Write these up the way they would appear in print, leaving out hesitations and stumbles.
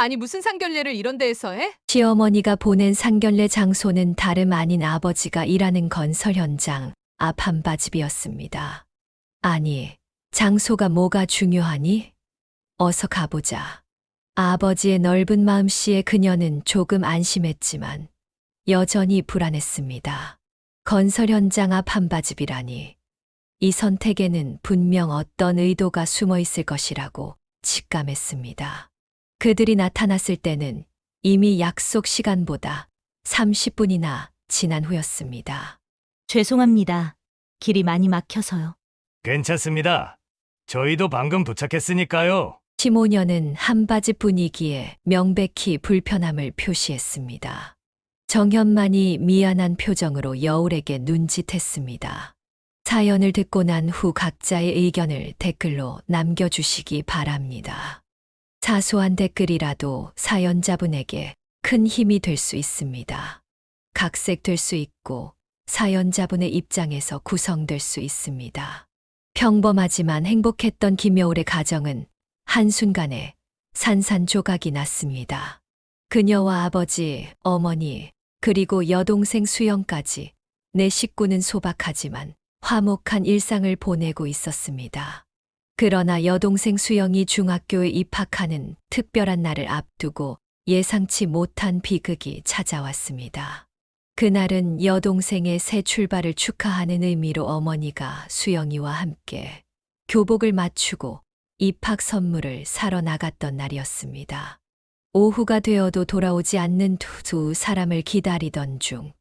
아니 무슨 상견례를 이런 데에서 해? 시어머니가 보낸 상견례 장소는 다름 아닌 아버지가 일하는 건설 현장 앞 한바집이었습니다. 아니, 장소가 뭐가 중요하니? 어서 가보자. 아버지의 넓은 마음씨에 그녀는 조금 안심했지만 여전히 불안했습니다. 건설 현장 앞 한바집이라니. 이 선택에는 분명 어떤 의도가 숨어 있을 것이라고 직감했습니다. 그들이 나타났을 때는 이미 약속 시간보다 30분이나 지난 후였습니다. 죄송합니다. 길이 많이 막혀서요. 괜찮습니다. 저희도 방금 도착했으니까요. 시모녀는 한바집 분위기에 명백히 불편함을 표시했습니다. 정현만이 미안한 표정으로 여울에게 눈짓했습니다. 사연을 듣고 난 후 각자의 의견을 댓글로 남겨주시기 바랍니다. 사소한 댓글이라도 사연자분에게 큰 힘이 될 수 있습니다. 각색될 수 있고 사연자분의 입장에서 구성될 수 있습니다. 평범하지만 행복했던 김여울의 가정은 한순간에 산산조각이 났습니다. 그녀와 아버지, 어머니, 그리고 여동생 수영까지 네 식구는 소박하지만 화목한 일상을 보내고 있었습니다. 그러나 여동생 수영이 중학교에 입학하는 특별한 날을 앞두고 예상치 못한 비극이 찾아왔습니다. 그날은 여동생의 새 출발을 축하하는 의미로 어머니가 수영이와 함께 교복을 맞추고 입학 선물을 사러 나갔던 날이었습니다. 오후가 되어도 돌아오지 않는 두 사람을 기다리던 중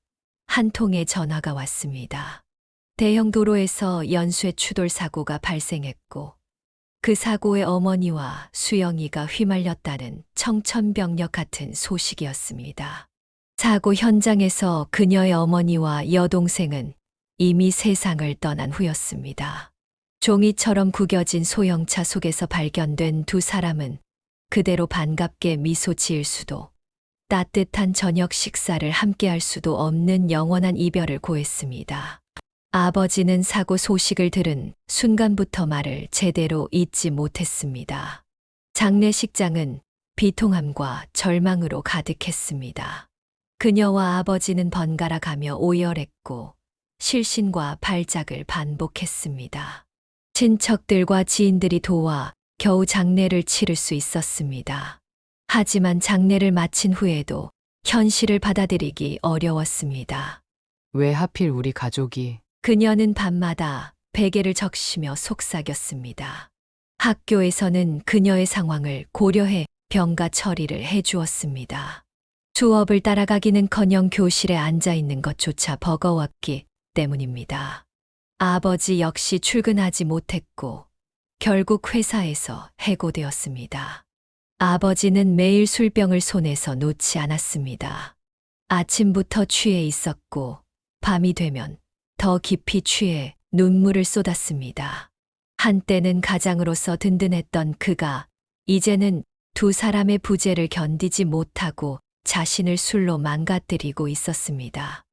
한 통의 전화가 왔습니다. 대형 도로에서 연쇄 추돌 사고가 발생했고 그 사고에 어머니와 수영이가 휘말렸다는 청천벽력 같은 소식이었습니다. 사고 현장에서 그녀의 어머니와 여동생은 이미 세상을 떠난 후였습니다. 종이처럼 구겨진 소형차 속에서 발견된 두 사람은 그대로 반갑게 미소 지을 수도 따뜻한 저녁 식사를 함께할 수도 없는 영원한 이별을 고했습니다. 아버지는 사고 소식을 들은 순간부터 말을 제대로 잇지 못했습니다. 장례식장은 비통함과 절망으로 가득했습니다. 그녀와 아버지는 번갈아 가며 오열했고 실신과 발작을 반복했습니다. 친척들과 지인들이 도와 겨우 장례를 치를 수 있었습니다. 하지만 장례를 마친 후에도 현실을 받아들이기 어려웠습니다. 왜 하필 우리 가족이? 그녀는 밤마다 베개를 적시며 속삭였습니다. 학교에서는 그녀의 상황을 고려해 병가 처리를 해주었습니다. 수업을 따라가기는커녕 교실에 앉아 있는 것조차 버거웠기 때문입니다. 아버지 역시 출근하지 못했고 결국 회사에서 해고되었습니다. 아버지는 매일 술병을 손에서 놓지 않았습니다. 아침부터 취해 있었고 밤이 되면 더 깊이 취해 눈물을 쏟았습니다. 한때는 가장으로서 든든했던 그가 이제는 두 사람의 부재를 견디지 못하고 자신을 술로 망가뜨리고 있었습니다.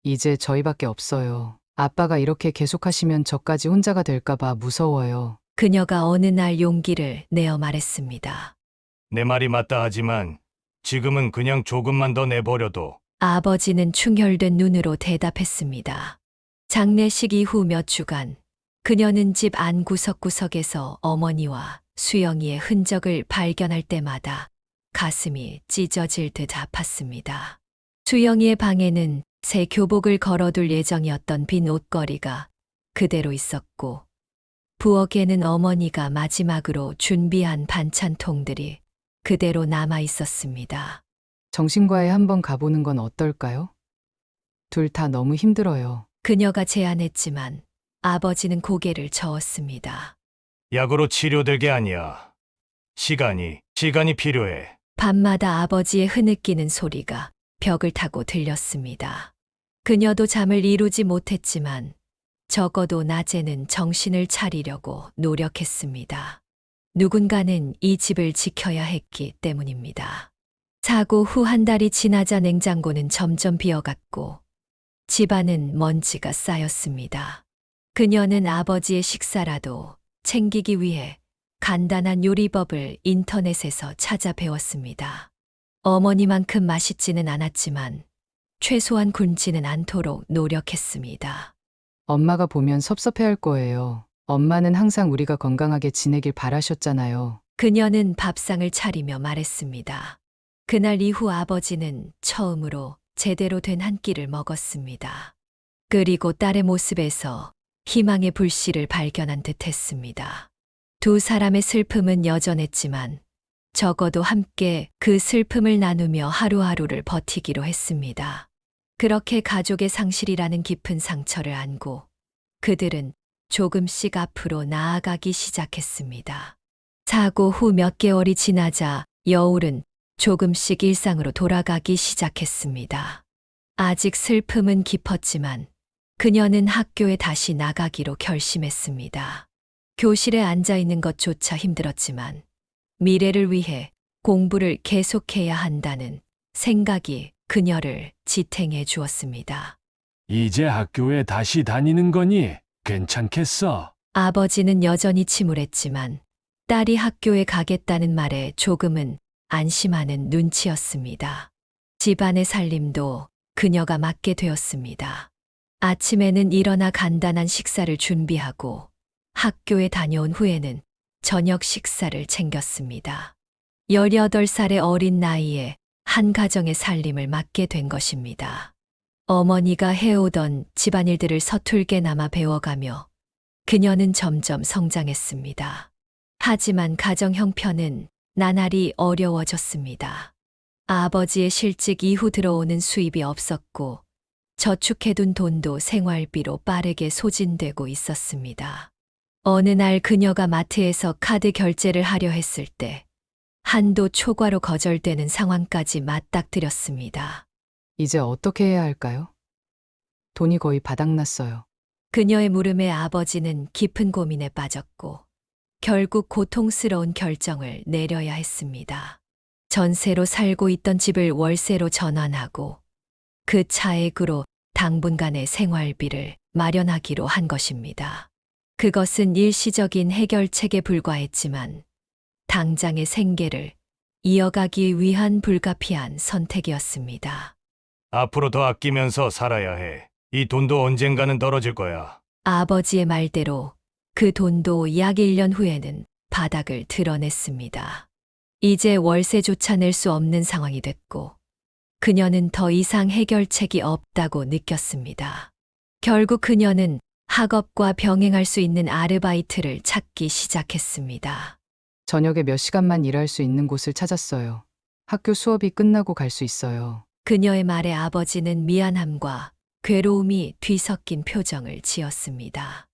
이제 저희밖에 없어요. 아빠가 이렇게 계속하시면 저까지 혼자가 될까봐 무서워요. 그녀가 어느 날 용기를 내어 말했습니다. 내 말이 맞다 하지만 지금은 그냥 조금만 더 내버려둬. 아버지는 충혈된 눈으로 대답했습니다. 장례식 이후 몇 주간 그녀는 집 안 구석구석에서 어머니와 수영이의 흔적을 발견할 때마다 가슴이 찢어질 듯 아팠습니다. 수영이의 방에는 새 교복을 걸어둘 예정이었던 빈 옷걸이가 그대로 있었고 부엌에는 어머니가 마지막으로 준비한 반찬통들이 그대로 남아 있었습니다. 정신과에 한번 가보는 건 어떨까요? 둘 다 너무 힘들어요. 그녀가 제안했지만 아버지는 고개를 저었습니다. 약으로 치료될 게 아니야. 시간이 필요해. 밤마다 아버지의 흐느끼는 소리가 벽을 타고 들렸습니다. 그녀도 잠을 이루지 못했지만 적어도 낮에는 정신을 차리려고 노력했습니다. 누군가는 이 집을 지켜야 했기 때문입니다. 사고 후 한 달이 지나자 냉장고는 점점 비어갔고 집안은 먼지가 쌓였습니다. 그녀는 아버지의 식사라도 챙기기 위해 간단한 요리법을 인터넷에서 찾아 배웠습니다. 어머니만큼 맛있지는 않았지만 최소한 굶지는 않도록 노력했습니다. 엄마가 보면 섭섭해할 거예요. 엄마는 항상 우리가 건강하게 지내길 바라셨잖아요. 그녀는 밥상을 차리며 말했습니다. 그날 이후 아버지는 처음으로 제대로 된 한 끼를 먹었습니다. 그리고 딸의 모습에서 희망의 불씨를 발견한 듯 했습니다. 두 사람의 슬픔은 여전했지만 적어도 함께 그 슬픔을 나누며 하루하루를 버티기로 했습니다. 그렇게 가족의 상실이라는 깊은 상처를 안고 그들은 조금씩 앞으로 나아가기 시작했습니다. 사고 후 몇 개월이 지나자 여울은 조금씩 일상으로 돌아가기 시작했습니다. 아직 슬픔은 깊었지만 그녀는 학교에 다시 나가기로 결심했습니다. 교실에 앉아 있는 것조차 힘들었지만 미래를 위해 공부를 계속해야 한다는 생각이 그녀를 지탱해 주었습니다. 이제 학교에 다시 다니는 거니 괜찮겠어? 아버지는 여전히 침울했지만 딸이 학교에 가겠다는 말에 조금은 안심하는 눈치였습니다. 집안의 살림도 그녀가 맡게 되었습니다. 아침에는 일어나 간단한 식사를 준비하고 학교에 다녀온 후에는 저녁 식사를 챙겼습니다. 18살의 어린 나이에 한 가정의 살림을 맡게 된 것입니다. 어머니가 해오던 집안일들을 서툴게나마 배워가며 그녀는 점점 성장했습니다. 하지만 가정 형편은 나날이 어려워졌습니다. 아버지의 실직 이후 들어오는 수입이 없었고 저축해둔 돈도 생활비로 빠르게 소진되고 있었습니다. 어느 날 그녀가 마트에서 카드 결제를 하려 했을 때 한도 초과로 거절되는 상황까지 맞닥뜨렸습니다. 이제 어떻게 해야 할까요? 돈이 거의 바닥났어요. 그녀의 물음에 아버지는 깊은 고민에 빠졌고 결국 고통스러운 결정을 내려야 했습니다. 전세로 살고 있던 집을 월세로 전환하고 그 차액으로 당분간의 생활비를 마련하기로 한 것입니다. 그것은 일시적인 해결책에 불과했지만 당장의 생계를 이어가기 위한 불가피한 선택이었습니다. 앞으로 더 아끼면서 살아야 해. 이 돈도 언젠가는 떨어질 거야. 아버지의 말대로 그 돈도 약 1년 후에는 바닥을 드러냈습니다. 이제 월세조차 낼 수 없는 상황이 됐고 그녀는 더 이상 해결책이 없다고 느꼈습니다. 결국 그녀는 학업과 병행할 수 있는 아르바이트를 찾기 시작했습니다. 저녁에 몇 시간만 일할 수 있는 곳을 찾았어요. 학교 수업이 끝나고 갈 수 있어요. 그녀의 말에 아버지는 미안함과 괴로움이 뒤섞인 표정을 지었습니다.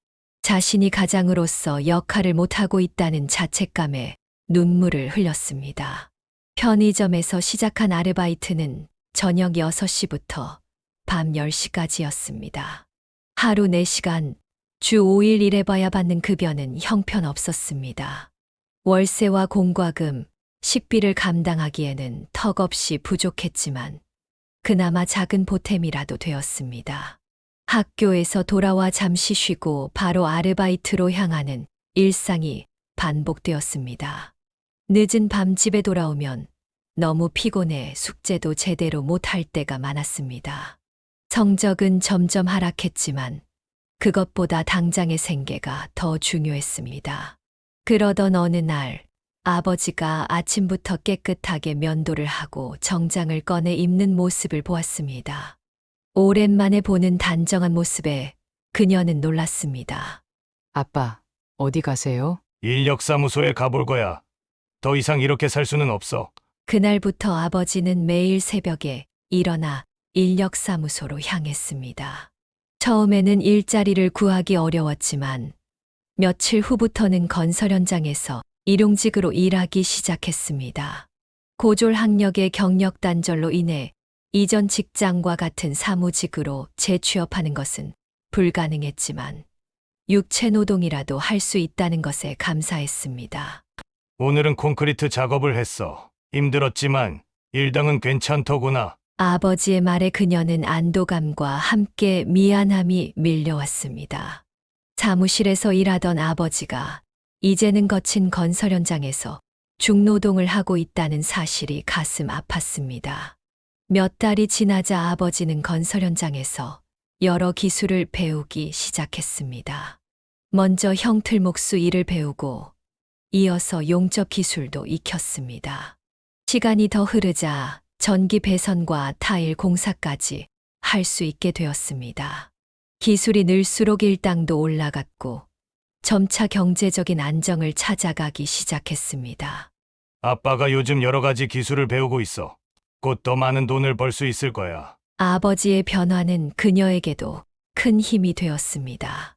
자신이 가장으로서 역할을 못하고 있다는 자책감에 눈물을 흘렸습니다. 편의점에서 시작한 아르바이트는 저녁 6시부터 밤 10시까지였습니다. 하루 4시간, 주 5일 일해봐야 받는 급여는 형편없었습니다. 월세와 공과금, 식비를 감당하기에는 턱없이 부족했지만 그나마 작은 보탬이라도 되었습니다. 학교에서 돌아와 잠시 쉬고 바로 아르바이트로 향하는 일상이 반복되었습니다. 늦은 밤 집에 돌아오면 너무 피곤해 숙제도 제대로 못할 때가 많았습니다. 성적은 점점 하락했지만 그것보다 당장의 생계가 더 중요했습니다. 그러던 어느 날 아버지가 아침부터 깨끗하게 면도를 하고 정장을 꺼내 입는 모습을 보았습니다. 오랜만에 보는 단정한 모습에 그녀는 놀랐습니다. 아빠, 어디 가세요? 인력사무소에 가볼 거야. 더 이상 이렇게 살 수는 없어. 그날부터 아버지는 매일 새벽에 일어나 인력사무소로 향했습니다. 처음에는 일자리를 구하기 어려웠지만 며칠 후부터는 건설 현장에서 일용직으로 일하기 시작했습니다. 고졸 학력의 경력 단절로 인해 이전 직장과 같은 사무직으로 재취업하는 것은 불가능했지만 육체 노동이라도 할 수 있다는 것에 감사했습니다. 오늘은 콘크리트 작업을 했어. 힘들었지만 일당은 괜찮더구나. 아버지의 말에 그녀는 안도감과 함께 미안함이 밀려왔습니다. 사무실에서 일하던 아버지가 이제는 거친 건설 현장에서 중노동을 하고 있다는 사실이 가슴 아팠습니다. 몇 달이 지나자 아버지는 건설 현장에서 여러 기술을 배우기 시작했습니다. 먼저 형틀목수 일을 배우고 이어서 용접 기술도 익혔습니다. 시간이 더 흐르자 전기 배선과 타일 공사까지 할 수 있게 되었습니다. 기술이 늘수록 일당도 올라갔고 점차 경제적인 안정을 찾아가기 시작했습니다. 아빠가 요즘 여러 가지 기술을 배우고 있어. 곧 더 많은 돈을 벌 수 있을 거야. 아버지의 변화는 그녀에게도 큰 힘이 되었습니다.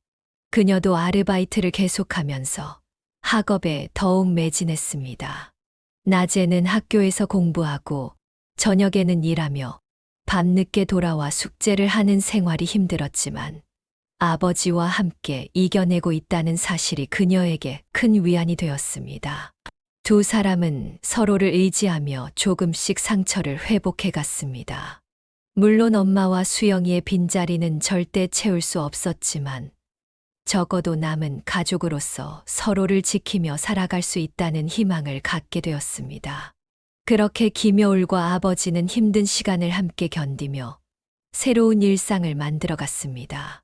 그녀도 아르바이트를 계속하면서 학업에 더욱 매진했습니다. 낮에는 학교에서 공부하고 저녁에는 일하며 밤늦게 돌아와 숙제를 하는 생활이 힘들었지만 아버지와 함께 이겨내고 있다는 사실이 그녀에게 큰 위안이 되었습니다. 두 사람은 서로를 의지하며 조금씩 상처를 회복해 갔습니다. 물론 엄마와 수영이의 빈자리는 절대 채울 수 없었지만 적어도 남은 가족으로서 서로를 지키며 살아갈 수 있다는 희망을 갖게 되었습니다. 그렇게 김여울과 아버지는 힘든 시간을 함께 견디며 새로운 일상을 만들어 갔습니다.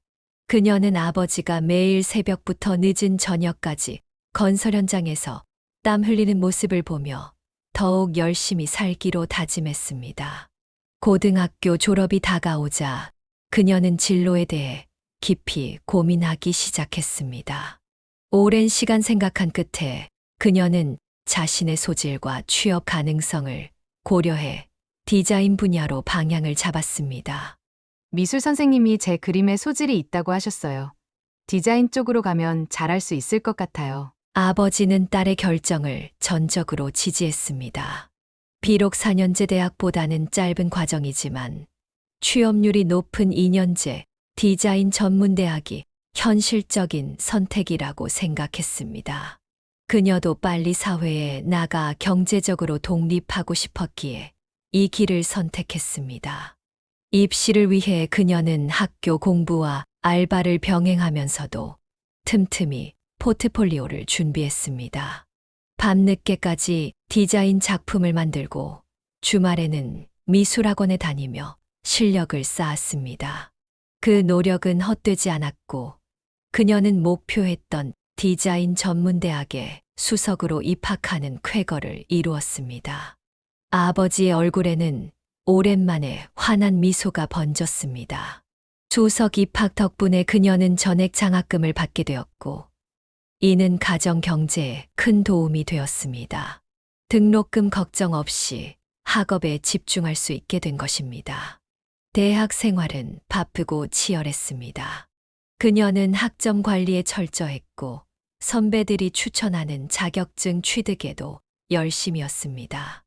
그녀는 아버지가 매일 새벽부터 늦은 저녁까지 건설 현장에서 땀 흘리는 모습을 보며 더욱 열심히 살기로 다짐했습니다. 고등학교 졸업이 다가오자 그녀는 진로에 대해 깊이 고민하기 시작했습니다. 오랜 시간 생각한 끝에 그녀는 자신의 소질과 취업 가능성을 고려해 디자인 분야로 방향을 잡았습니다. 미술 선생님이 제 그림에 소질이 있다고 하셨어요. 디자인 쪽으로 가면 잘할 수 있을 것 같아요. 아버지는 딸의 결정을 전적으로 지지했습니다. 비록 4년제 대학보다는 짧은 과정이지만 취업률이 높은 2년제 디자인 전문대학이 현실적인 선택이라고 생각했습니다. 그녀도 빨리 사회에 나가 경제적으로 독립하고 싶었기에 이 길을 선택했습니다. 입시를 위해 그녀는 학교 공부와 알바를 병행하면서도 틈틈이 포트폴리오를 준비했습니다. 밤늦게까지 디자인 작품을 만들고 주말에는 미술학원에 다니며 실력을 쌓았습니다. 그 노력은 헛되지 않았고 그녀는 목표했던 디자인 전문대학에 수석으로 입학하는 쾌거를 이루었습니다. 아버지의 얼굴에는 오랜만에 환한 미소가 번졌습니다. 수석 입학 덕분에 그녀는 전액 장학금을 받게 되었고 이는 가정 경제에 큰 도움이 되었습니다. 등록금 걱정 없이 학업에 집중할 수 있게 된 것입니다. 대학 생활은 바쁘고 치열했습니다. 그녀는 학점 관리에 철저했고 선배들이 추천하는 자격증 취득에도 열심이었습니다.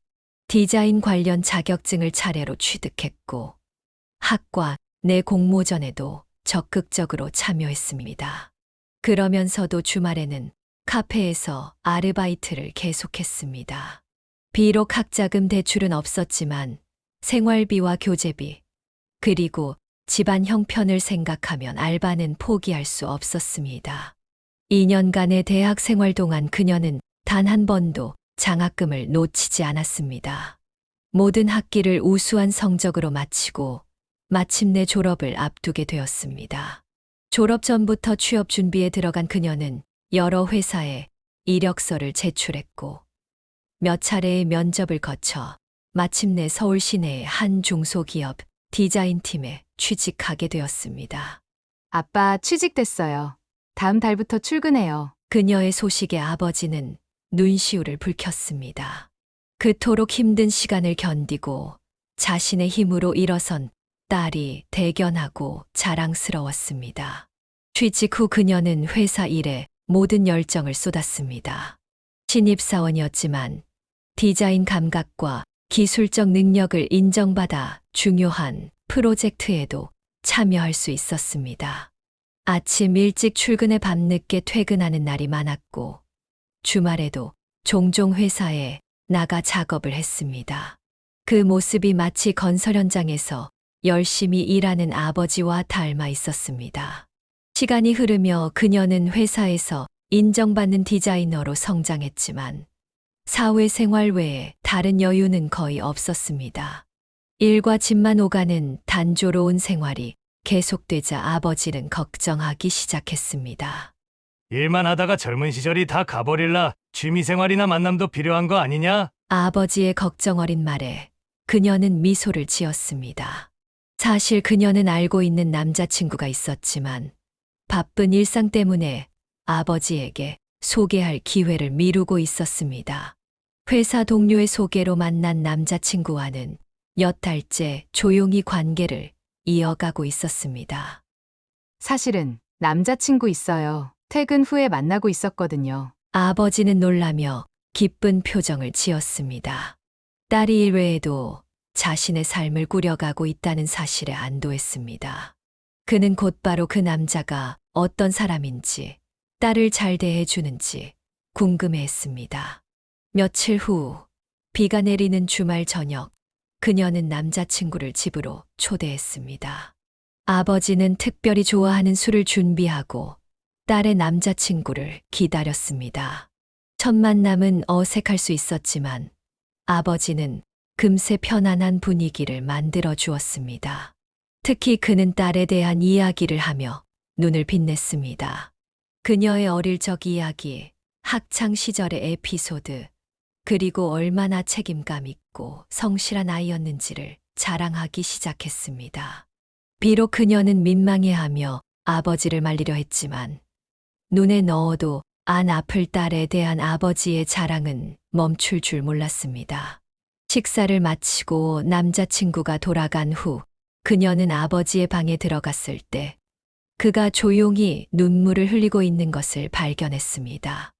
디자인 관련 자격증을 차례로 취득했고 학과 내 공모전에도 적극적으로 참여했습니다. 그러면서도 주말에는 카페에서 아르바이트를 계속했습니다. 비록 학자금 대출은 없었지만 생활비와 교재비, 그리고 집안 형편을 생각하면 알바는 포기할 수 없었습니다. 2년간의 대학 생활 동안 그녀는 단 한 번도 장학금을 놓치지 않았습니다. 모든 학기를 우수한 성적으로 마치고 마침내 졸업을 앞두게 되었습니다. 졸업 전부터 취업 준비에 들어간 그녀는 여러 회사에 이력서를 제출했고 몇 차례의 면접을 거쳐 마침내 서울 시내의 한 중소기업 디자인팀에 취직하게 되었습니다. 아빠 취직됐어요. 다음 달부터 출근해요. 그녀의 소식에 아버지는 눈시울을 붉혔습니다. 그토록 힘든 시간을 견디고 자신의 힘으로 일어선 딸이 대견하고 자랑스러웠습니다. 취직 후 그녀는 회사 일에 모든 열정을 쏟았습니다. 신입사원이었지만 디자인 감각과 기술적 능력을 인정받아 중요한 프로젝트에도 참여할 수 있었습니다. 아침 일찍 출근해 밤늦게 퇴근하는 날이 많았고 주말에도 종종 회사에 나가 작업을 했습니다. 그 모습이 마치 건설 현장에서 열심히 일하는 아버지와 닮아 있었습니다. 시간이 흐르며 그녀는 회사에서 인정받는 디자이너로 성장했지만 사회생활 외에 다른 여유는 거의 없었습니다. 일과 집만 오가는 단조로운 생활이 계속되자 아버지는 걱정하기 시작했습니다. 일만 하다가 젊은 시절이 다 가버릴라. 취미생활이나 만남도 필요한 거 아니냐? 아버지의 걱정 어린 말에 그녀는 미소를 지었습니다. 사실 그녀는 알고 있는 남자친구가 있었지만 바쁜 일상 때문에 아버지에게 소개할 기회를 미루고 있었습니다. 회사 동료의 소개로 만난 남자친구와는 몇 달째 조용히 관계를 이어가고 있었습니다. 사실은 남자친구 있어요. 퇴근 후에 만나고 있었거든요. 아버지는 놀라며 기쁜 표정을 지었습니다. 딸이 일외에도 자신의 삶을 꾸려가고 있다는 사실에 안도했습니다. 그는 곧바로 그 남자가 어떤 사람인지, 딸을 잘 대해주는지 궁금해했습니다. 며칠 후, 비가 내리는 주말 저녁, 그녀는 남자친구를 집으로 초대했습니다. 아버지는 특별히 좋아하는 술을 준비하고 딸의 남자친구를 기다렸습니다. 첫 만남은 어색할 수 있었지만 아버지는 금세 편안한 분위기를 만들어 주었습니다. 특히 그는 딸에 대한 이야기를 하며 눈을 빛냈습니다. 그녀의 어릴 적 이야기, 학창 시절의 에피소드, 그리고 얼마나 책임감 있고 성실한 아이였는지를 자랑하기 시작했습니다. 비록 그녀는 민망해하며 아버지를 말리려 했지만 눈에 넣어도 안 아플 딸에 대한 아버지의 자랑은 멈출 줄 몰랐습니다. 식사를 마치고 남자친구가 돌아간 후 그녀는 아버지의 방에 들어갔을 때 그가 조용히 눈물을 흘리고 있는 것을 발견했습니다.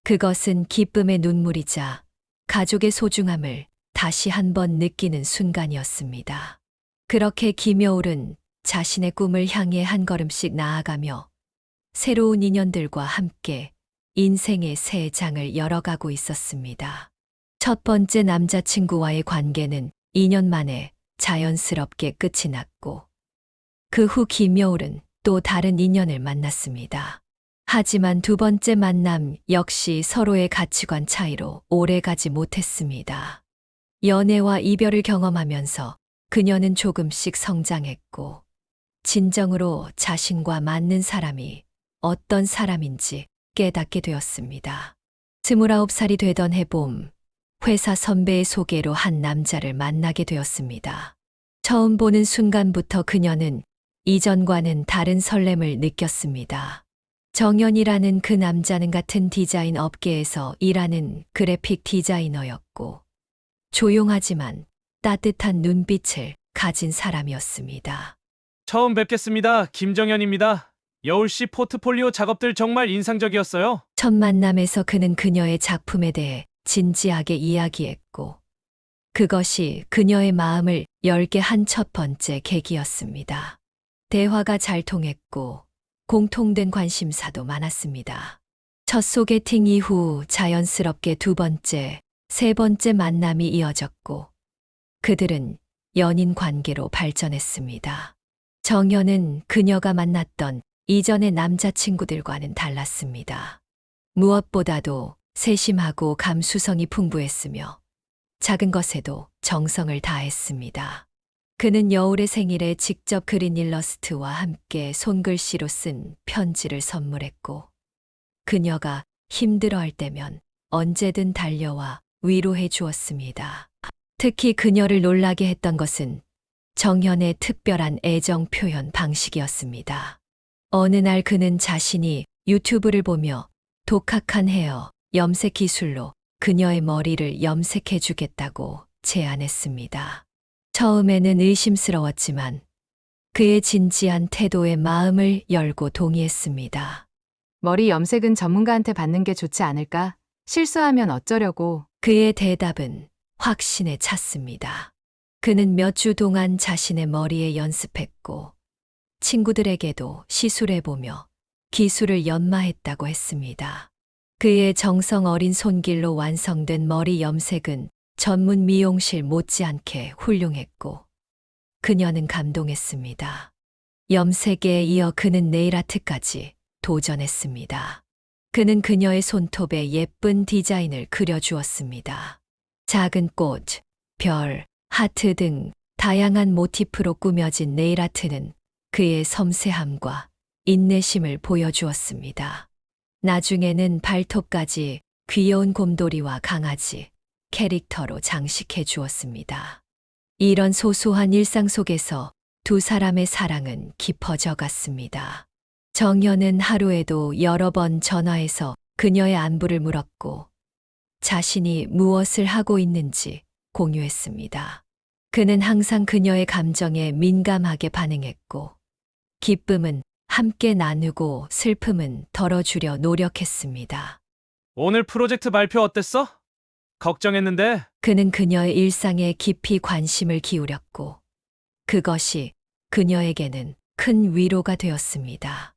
그것은 기쁨의 눈물이자 가족의 소중함을 다시 한번 느끼는 순간이었습니다. 그렇게 김여울은 자신의 꿈을 향해 한 걸음씩 나아가며 새로운 인연들과 함께 인생의 새 장을 열어가고 있었습니다. 첫 번째 남자친구와의 관계는 2년 만에 자연스럽게 끝이 났고 그 후 김여울은 또 다른 인연을 만났습니다. 하지만 두 번째 만남 역시 서로의 가치관 차이로 오래가지 못했습니다. 연애와 이별을 경험하면서 그녀는 조금씩 성장했고 진정으로 자신과 맞는 사람이 어떤 사람인지 깨닫게 되었습니다. 29살이 되던 해봄, 회사 선배의 소개로 한 남자를 만나게 되었습니다. 처음 보는 순간부터 그녀는 이전과는 다른 설렘을 느꼈습니다. 정연이라는 그 남자는 같은 디자인 업계에서 일하는 그래픽 디자이너였고 조용하지만 따뜻한 눈빛을 가진 사람이었습니다. 처음 뵙겠습니다. 김정현입니다. 여울씨 포트폴리오 작업들 정말 인상적이었어요. 첫 만남에서 그는 그녀의 작품에 대해 진지하게 이야기했고 그것이 그녀의 마음을 열게 한 첫 번째 계기였습니다. 대화가 잘 통했고 공통된 관심사도 많았습니다. 첫 소개팅 이후 자연스럽게 두 번째, 세 번째 만남이 이어졌고 그들은 연인 관계로 발전했습니다. 정연은 그녀가 만났던 이전의 남자친구들과는 달랐습니다. 무엇보다도 세심하고 감수성이 풍부했으며 작은 것에도 정성을 다했습니다. 그는 여울의 생일에 직접 그린 일러스트와 함께 손글씨로 쓴 편지를 선물했고 그녀가 힘들어할 때면 언제든 달려와 위로해 주었습니다. 특히 그녀를 놀라게 했던 것은 정현의 특별한 애정 표현 방식이었습니다. 어느 날 그는 자신이 유튜브를 보며 독학한 헤어 염색 기술로 그녀의 머리를 염색해 주겠다고 제안했습니다. 처음에는 의심스러웠지만 그의 진지한 태도에 마음을 열고 동의했습니다. 머리 염색은 전문가한테 받는 게 좋지 않을까? 실수하면 어쩌려고. 그의 대답은 확신에 찼습니다. 그는 몇 주 동안 자신의 머리에 연습했고 친구들에게도 시술해보며 기술을 연마했다고 했습니다. 그의 정성 어린 손길로 완성된 머리 염색은 전문 미용실 못지않게 훌륭했고 그녀는 감동했습니다. 염색에 이어 그는 네일아트까지 도전했습니다. 그는 그녀의 손톱에 예쁜 디자인을 그려주었습니다. 작은 꽃, 별, 하트 등 다양한 모티프로 꾸며진 네일아트는 그의 섬세함과 인내심을 보여주었습니다. 나중에는 발톱까지 귀여운 곰돌이와 강아지, 캐릭터로 장식해 주었습니다. 이런 소소한 일상 속에서 두 사람의 사랑은 깊어져 갔습니다. 정연은 하루에도 여러 번 전화해서 그녀의 안부를 물었고 자신이 무엇을 하고 있는지 공유했습니다. 그는 항상 그녀의 감정에 민감하게 반응했고 기쁨은 함께 나누고 슬픔은 덜어주려 노력했습니다. 오늘 프로젝트 발표 어땠어? 걱정했는데. 그는 그녀의 일상에 깊이 관심을 기울였고 그것이 그녀에게는 큰 위로가 되었습니다.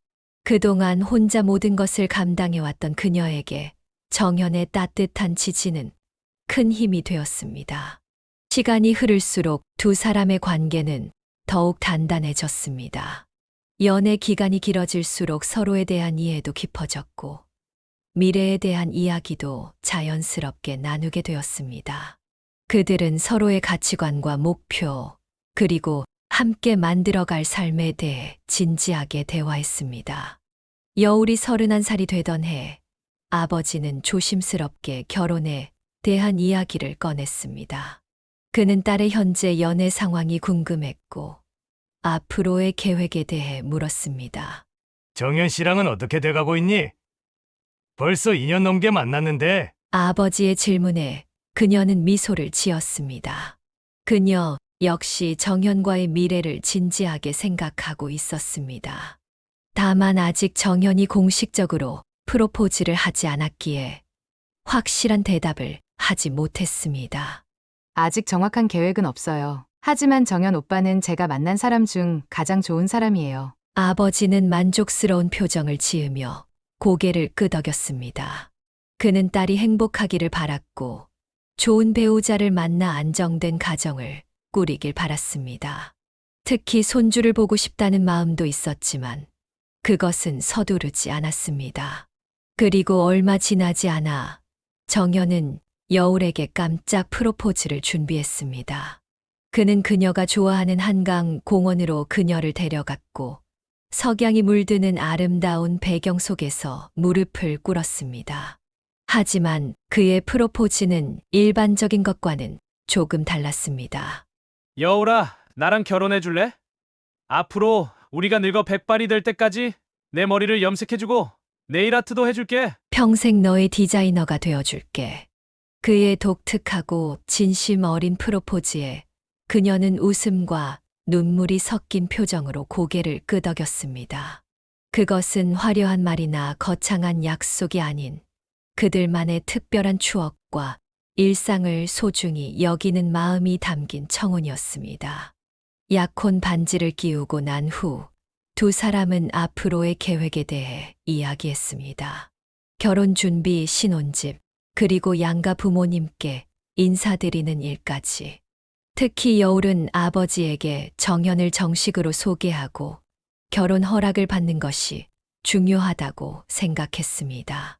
그동안 혼자 모든 것을 감당해왔던 그녀에게 정연의 따뜻한 지지는 큰 힘이 되었습니다. 시간이 흐를수록 두 사람의 관계는 더욱 단단해졌습니다. 연애 기간이 길어질수록 서로에 대한 이해도 깊어졌고 미래에 대한 이야기도 자연스럽게 나누게 되었습니다. 그들은 서로의 가치관과 목표, 그리고 함께 만들어갈 삶에 대해 진지하게 대화했습니다. 여울이 31살이 되던 해, 아버지는 조심스럽게 결혼에 대한 이야기를 꺼냈습니다. 그는 딸의 현재 연애 상황이 궁금했고, 앞으로의 계획에 대해 물었습니다. 정연 씨랑은 어떻게 돼가고 있니? 벌써 2년 넘게 만났는데. 아버지의 질문에 그녀는 미소를 지었습니다. 그녀 역시 정연과의 미래를 진지하게 생각하고 있었습니다. 다만 아직 정연이 공식적으로 프로포즈를 하지 않았기에 확실한 대답을 하지 못했습니다. 아직 정확한 계획은 없어요. 하지만 정연 오빠는 제가 만난 사람 중 가장 좋은 사람이에요. 아버지는 만족스러운 표정을 지으며 고개를 끄덕였습니다. 그는 딸이 행복하기를 바랐고 좋은 배우자를 만나 안정된 가정을 꾸리길 바랐습니다. 특히 손주를 보고 싶다는 마음도 있었지만 그것은 서두르지 않았습니다. 그리고 얼마 지나지 않아 정연은 여울에게 깜짝 프로포즈를 준비했습니다. 그는 그녀가 좋아하는 한강 공원으로 그녀를 데려갔고 석양이 물드는 아름다운 배경 속에서 무릎을 꿇었습니다. 하지만 그의 프로포즈는 일반적인 것과는 조금 달랐습니다. 여울아, 나랑 결혼해 줄래? 앞으로 우리가 늙어 백발이 될 때까지 내 머리를 염색해주고 네일 아트도 해줄게. 평생 너의 디자이너가 되어줄게. 그의 독특하고 진심 어린 프로포즈에 그녀는 웃음과 눈물이 섞인 표정으로 고개를 끄덕였습니다. 그것은 화려한 말이나 거창한 약속이 아닌 그들만의 특별한 추억과 일상을 소중히 여기는 마음이 담긴 청혼이었습니다. 약혼 반지를 끼우고 난 후 두 사람은 앞으로의 계획에 대해 이야기했습니다. 결혼 준비, 신혼집, 그리고 양가 부모님께 인사드리는 일까지. 특히 여울은 아버지에게 정연을 정식으로 소개하고 결혼 허락을 받는 것이 중요하다고 생각했습니다.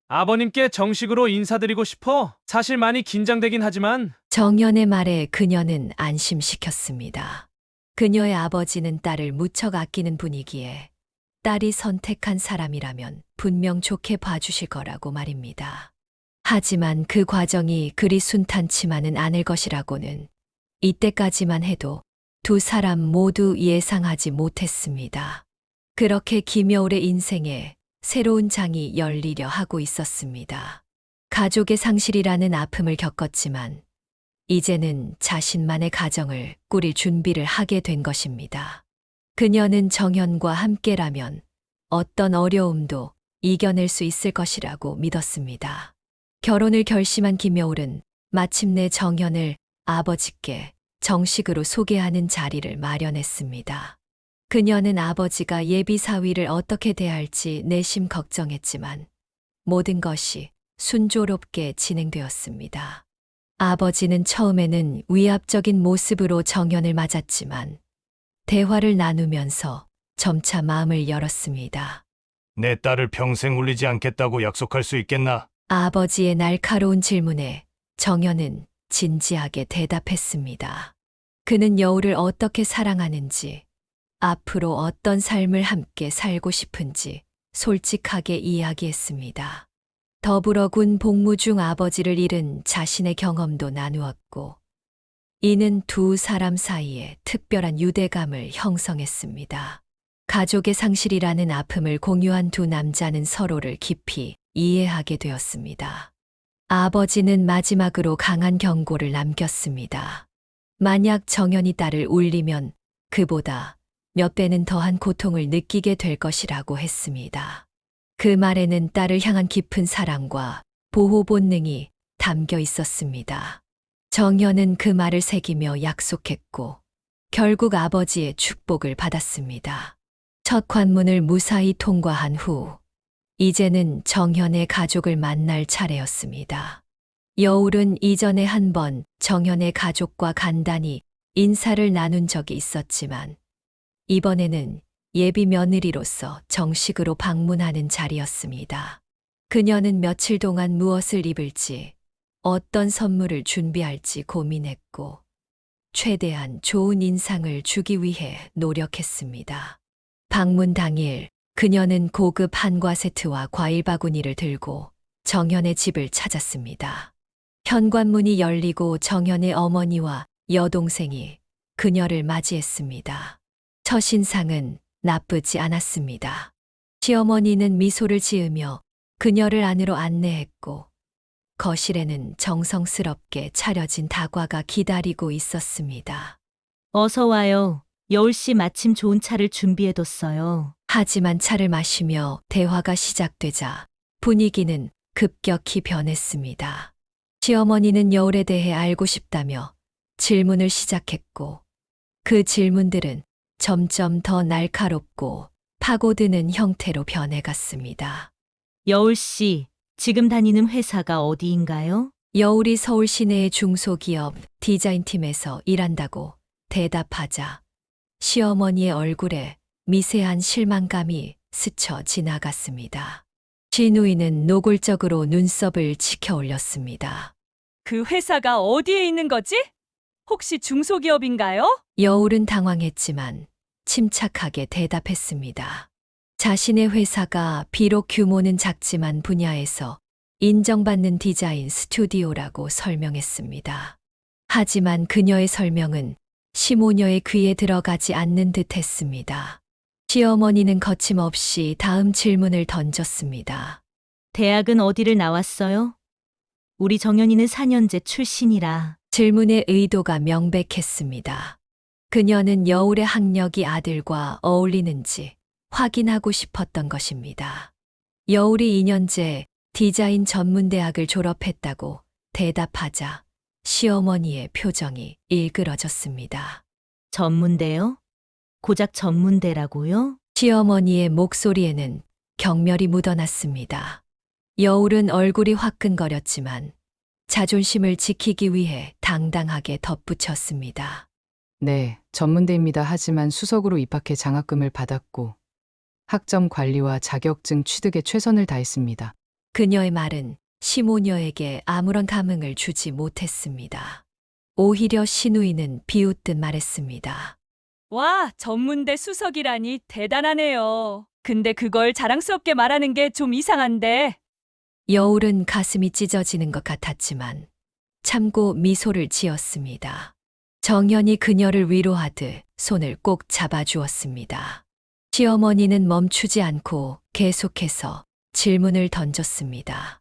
아버님께 정식으로 인사드리고 싶어. 사실 많이 긴장되긴 하지만. 정연의 말에 그녀는 안심시켰습니다. 그녀의 아버지는 딸을 무척 아끼는 분이기에 딸이 선택한 사람이라면 분명 좋게 봐주실 거라고 말입니다. 하지만 그 과정이 그리 순탄치만은 않을 것이라고는 이때까지만 해도 두 사람 모두 예상하지 못했습니다. 그렇게 김여울의 인생에 새로운 장이 열리려 하고 있었습니다. 가족의 상실이라는 아픔을 겪었지만 이제는 자신만의 가정을 꾸릴 준비를 하게 된 것입니다. 그녀는 정연과 함께라면 어떤 어려움도 이겨낼 수 있을 것이라고 믿었습니다. 결혼을 결심한 김여울은 마침내 정연을 아버지께 정식으로 소개하는 자리를 마련했습니다. 그녀는 아버지가 예비 사위를 어떻게 대할지 내심 걱정했지만 모든 것이 순조롭게 진행되었습니다. 아버지는 처음에는 위압적인 모습으로 정연을 맞았지만 대화를 나누면서 점차 마음을 열었습니다. 내 딸을 평생 울리지 않겠다고 약속할 수 있겠나? 아버지의 날카로운 질문에 정연은 진지하게 대답했습니다. 그는 여우를 어떻게 사랑하는지, 앞으로 어떤 삶을 함께 살고 싶은지 솔직하게 이야기했습니다. 더불어 군 복무 중 아버지를 잃은 자신의 경험도 나누었고, 이는 두 사람 사이에 특별한 유대감을 형성했습니다. 가족의 상실이라는 아픔을 공유한 두 남자는 서로를 깊이 이해하게 되었습니다. 아버지는 마지막으로 강한 경고를 남겼습니다. 만약 정연이 딸을 울리면 그보다 몇 배는 더한 고통을 느끼게 될 것이라고 했습니다. 그 말에는 딸을 향한 깊은 사랑과 보호 본능이 담겨 있었습니다. 정연은 그 말을 새기며 약속했고, 결국 아버지의 축복을 받았습니다. 첫 관문을 무사히 통과한 후, 이제는 정현의 가족을 만날 차례였습니다. 여울은 이전에 한 번 정현의 가족과 간단히 인사를 나눈 적이 있었지만, 이번에는 예비 며느리로서 정식으로 방문하는 자리였습니다. 그녀는 며칠 동안 무엇을 입을지, 어떤 선물을 준비할지 고민했고, 최대한 좋은 인상을 주기 위해 노력했습니다. 방문 당일, 그녀는 고급 한과 세트와 과일 바구니를 들고 정현의 집을 찾았습니다. 현관문이 열리고 정현의 어머니와 여동생이 그녀를 맞이했습니다. 첫인상은 나쁘지 않았습니다. 시어머니는 미소를 지으며 그녀를 안으로 안내했고, 거실에는 정성스럽게 차려진 다과가 기다리고 있었습니다. 어서 와요. 여울 씨 마침 좋은 차를 준비해뒀어요. 하지만 차를 마시며 대화가 시작되자 분위기는 급격히 변했습니다. 시어머니는 여울에 대해 알고 싶다며 질문을 시작했고, 그 질문들은 점점 더 날카롭고 파고드는 형태로 변해갔습니다. 여울 씨, 지금 다니는 회사가 어디인가요? 여울이 서울 시내의 중소기업 디자인팀에서 일한다고 대답하자 시어머니의 얼굴에 미세한 실망감이 스쳐 지나갔습니다. 시누이는 노골적으로 눈썹을 치켜 올렸습니다. 그 회사가 어디에 있는 거지? 혹시 중소기업인가요? 여울은 당황했지만 침착하게 대답했습니다. 자신의 회사가 비록 규모는 작지만 분야에서 인정받는 디자인 스튜디오라고 설명했습니다. 하지만 그녀의 설명은 시모녀의 귀에 들어가지 않는 듯 했습니다. 시어머니는 거침없이 다음 질문을 던졌습니다. 대학은 어디를 나왔어요? 우리 정연이는 4년제 출신이라. 질문의 의도가 명백했습니다. 그녀는 여울의 학력이 아들과 어울리는지 확인하고 싶었던 것입니다. 여울이 2년제 디자인 전문대학을 졸업했다고 대답하자 시어머니의 표정이 일그러졌습니다. 전문대요? 고작 전문대라고요? 시어머니의 목소리에는 경멸이 묻어났습니다. 여울은 얼굴이 화끈거렸지만 자존심을 지키기 위해 당당하게 덧붙였습니다. 네, 전문대입니다. 하지만 수석으로 입학해 장학금을 받았고 학점 관리와 자격증 취득에 최선을 다했습니다. 그녀의 말은 시모녀에게 아무런 감흥을 주지 못했습니다. 오히려 시누이는 비웃듯 말했습니다. 와, 전문대 수석이라니 대단하네요. 근데 그걸 자랑스럽게 말하는 게 좀 이상한데. 여울은 가슴이 찢어지는 것 같았지만 참고 미소를 지었습니다. 정연이 그녀를 위로하듯 손을 꼭 잡아주었습니다. 시어머니는 멈추지 않고 계속해서 질문을 던졌습니다.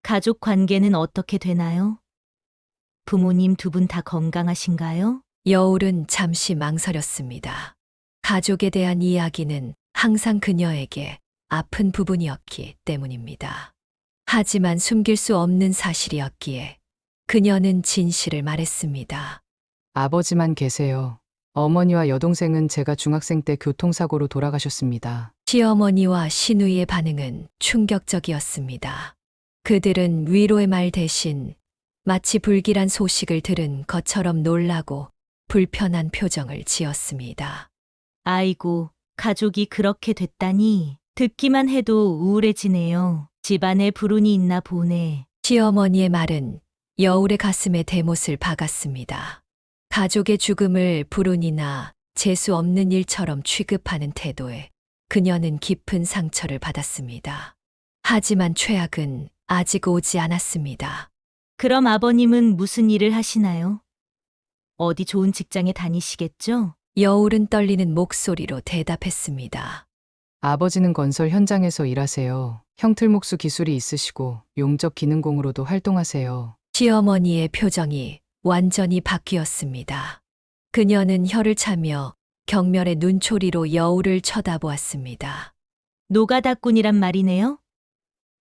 가족 관계는 어떻게 되나요? 부모님 두 분 다 건강하신가요? 여울은 잠시 망설였습니다. 가족에 대한 이야기는 항상 그녀에게 아픈 부분이었기 때문입니다. 하지만 숨길 수 없는 사실이었기에 그녀는 진실을 말했습니다. 아버지만 계세요. 어머니와 여동생은 제가 중학생 때 교통사고로 돌아가셨습니다. 시어머니와 시누이의 반응은 충격적이었습니다. 그들은 위로의 말 대신 마치 불길한 소식을 들은 것처럼 놀라고 불편한 표정을 지었습니다. 아이고, 가족이 그렇게 됐다니. 듣기만 해도 우울해지네요. 집안에 불운이 있나 보네. 시어머니의 말은 여울의 가슴에 대못을 박았습니다. 가족의 죽음을 불운이나 재수 없는 일처럼 취급하는 태도에 그녀는 깊은 상처를 받았습니다. 하지만 최악은 아직 오지 않았습니다. 그럼 아버님은 무슨 일을 하시나요? 어디 좋은 직장에 다니시겠죠? 여울은 떨리는 목소리로 대답했습니다. 아버지는 건설 현장에서 일하세요. 형틀목수 기술이 있으시고 용접 기능공으로도 활동하세요. 시어머니의 표정이 완전히 바뀌었습니다. 그녀는 혀를 차며 경멸의 눈초리로 여울을 쳐다보았습니다. 노가다꾼이란 말이네요?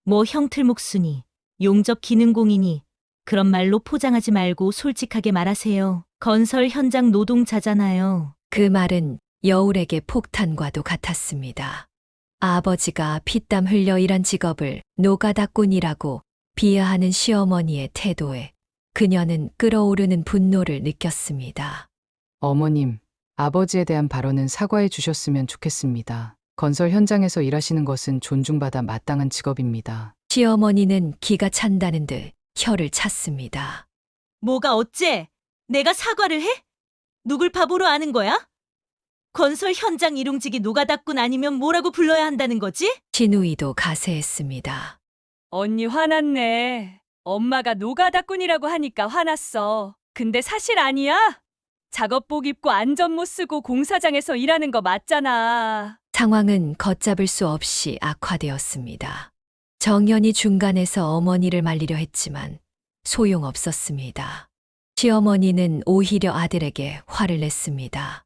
뭐 형틀목수니, 용접 기능공이니, 그런 말로 포장하지 말고 솔직하게 말하세요. 건설 현장 노동자잖아요. 그 말은 여울에게 폭탄과도 같았습니다. 아버지가 피땀 흘려 일한 직업을 노가다꾼이라고 비하하는 시어머니의 태도에 그녀는 끓어오르는 분노를 느꼈습니다. 어머님, 아버지에 대한 발언은 사과해 주셨으면 좋겠습니다. 건설 현장에서 일하시는 것은 존중받아 마땅한 직업입니다. 시어머니는 기가 찬다는 듯 혀를 찼습니다. 뭐가 어째? 내가 사과를 해? 누굴 바보로 아는 거야? 건설 현장 일용직이 노가다꾼 아니면 뭐라고 불러야 한다는 거지? 신우이도 가세했습니다. 언니 화났네. 엄마가 노가다꾼이라고 하니까 화났어. 근데 사실 아니야? 작업복 입고 안전 못 쓰고 공사장에서 일하는 거 맞잖아. 상황은 걷잡을 수 없이 악화되었습니다. 정연이 중간에서 어머니를 말리려 했지만 소용없었습니다. 시어머니는 오히려 아들에게 화를 냈습니다.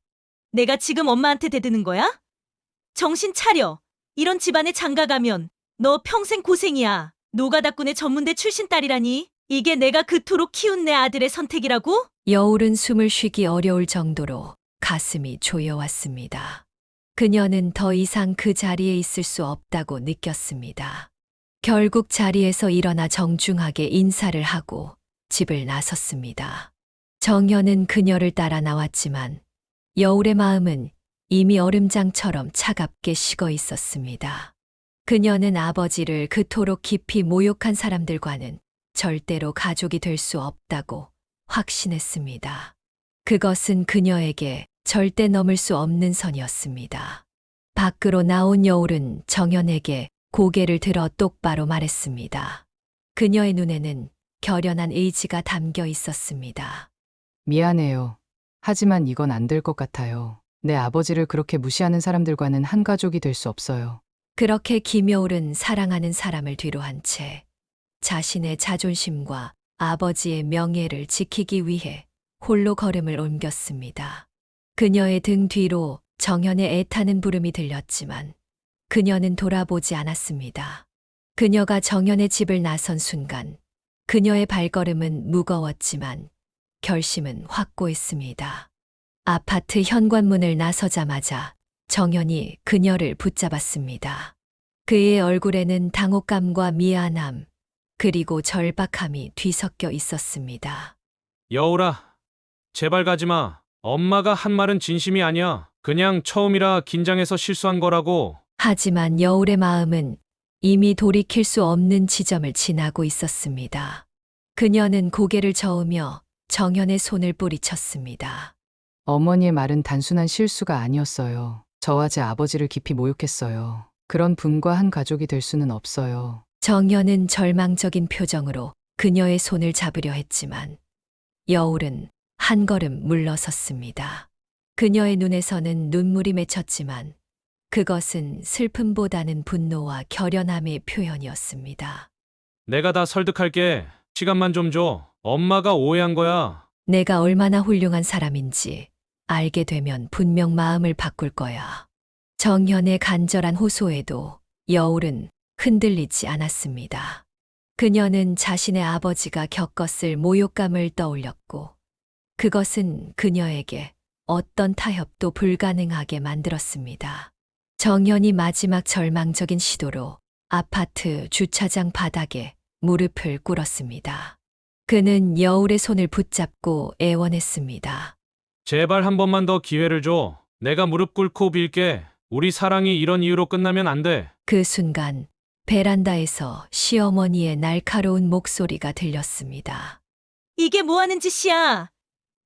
내가 지금 엄마한테 대드는 거야? 정신 차려. 이런 집안에 장가가면 너 평생 고생이야. 노가다꾼의 전문대 출신 딸이라니. 이게 내가 그토록 키운 내 아들의 선택이라고? 여울은 숨을 쉬기 어려울 정도로 가슴이 조여왔습니다. 그녀는 더 이상 그 자리에 있을 수 없다고 느꼈습니다. 결국 자리에서 일어나 정중하게 인사를 하고 집을 나섰습니다. 정연은 그녀를 따라 나왔지만 여울의 마음은 이미 얼음장처럼 차갑게 식어 있었습니다. 그녀는 아버지를 그토록 깊이 모욕한 사람들과는 절대로 가족이 될 수 없다고 확신했습니다. 그것은 그녀에게 절대 넘을 수 없는 선이었습니다. 밖으로 나온 여울은 정연에게 고개를 들어 똑바로 말했습니다. 그녀의 눈에는 결연한 의지가 담겨 있었습니다. 미안해요. 하지만 이건 안 될 것 같아요. 내 아버지를 그렇게 무시하는 사람들과는 한 가족이 될 수 없어요. 그렇게 김여울은 사랑하는 사람을 뒤로 한 채 자신의 자존심과 아버지의 명예를 지키기 위해 홀로 걸음을 옮겼습니다. 그녀의 등 뒤로 정연의 애타는 부름이 들렸지만 그녀는 돌아보지 않았습니다. 그녀가 정연의 집을 나선 순간 그녀의 발걸음은 무거웠지만 결심은 확고했습니다. 아파트 현관문을 나서자마자 정연이 그녀를 붙잡았습니다. 그의 얼굴에는 당혹감과 미안함, 그리고 절박함이 뒤섞여 있었습니다. 여울아, 제발 가지 마. 엄마가 한 말은 진심이 아니야. 그냥 처음이라 긴장해서 실수한 거라고. 하지만 여울의 마음은 이미 돌이킬 수 없는 지점을 지나고 있었습니다. 그녀는 고개를 저으며 정연의 손을 뿌리쳤습니다. 어머니의 말은 단순한 실수가 아니었어요. 저와 제 아버지를 깊이 모욕했어요. 그런 분과 한 가족이 될 수는 없어요. 정연은 절망적인 표정으로 그녀의 손을 잡으려 했지만 여울은 한 걸음 물러섰습니다. 그녀의 눈에서는 눈물이 맺혔지만 그것은 슬픔보다는 분노와 결연함의 표현이었습니다. 내가 다 설득할게. 시간만 좀 줘. 엄마가 오해한 거야. 내가 얼마나 훌륭한 사람인지 알게 되면 분명 마음을 바꿀 거야. 정연의 간절한 호소에도 여울은 흔들리지 않았습니다. 그녀는 자신의 아버지가 겪었을 모욕감을 떠올렸고 그것은 그녀에게 어떤 타협도 불가능하게 만들었습니다. 정연이 마지막 절망적인 시도로 아파트 주차장 바닥에 무릎을 꿇었습니다. 그는 여울의 손을 붙잡고 애원했습니다. 제발 한 번만 더 기회를 줘. 내가 무릎 꿇고 빌게. 우리 사랑이 이런 이유로 끝나면 안 돼. 그 순간 베란다에서 시어머니의 날카로운 목소리가 들렸습니다. 이게 뭐 하는 짓이야?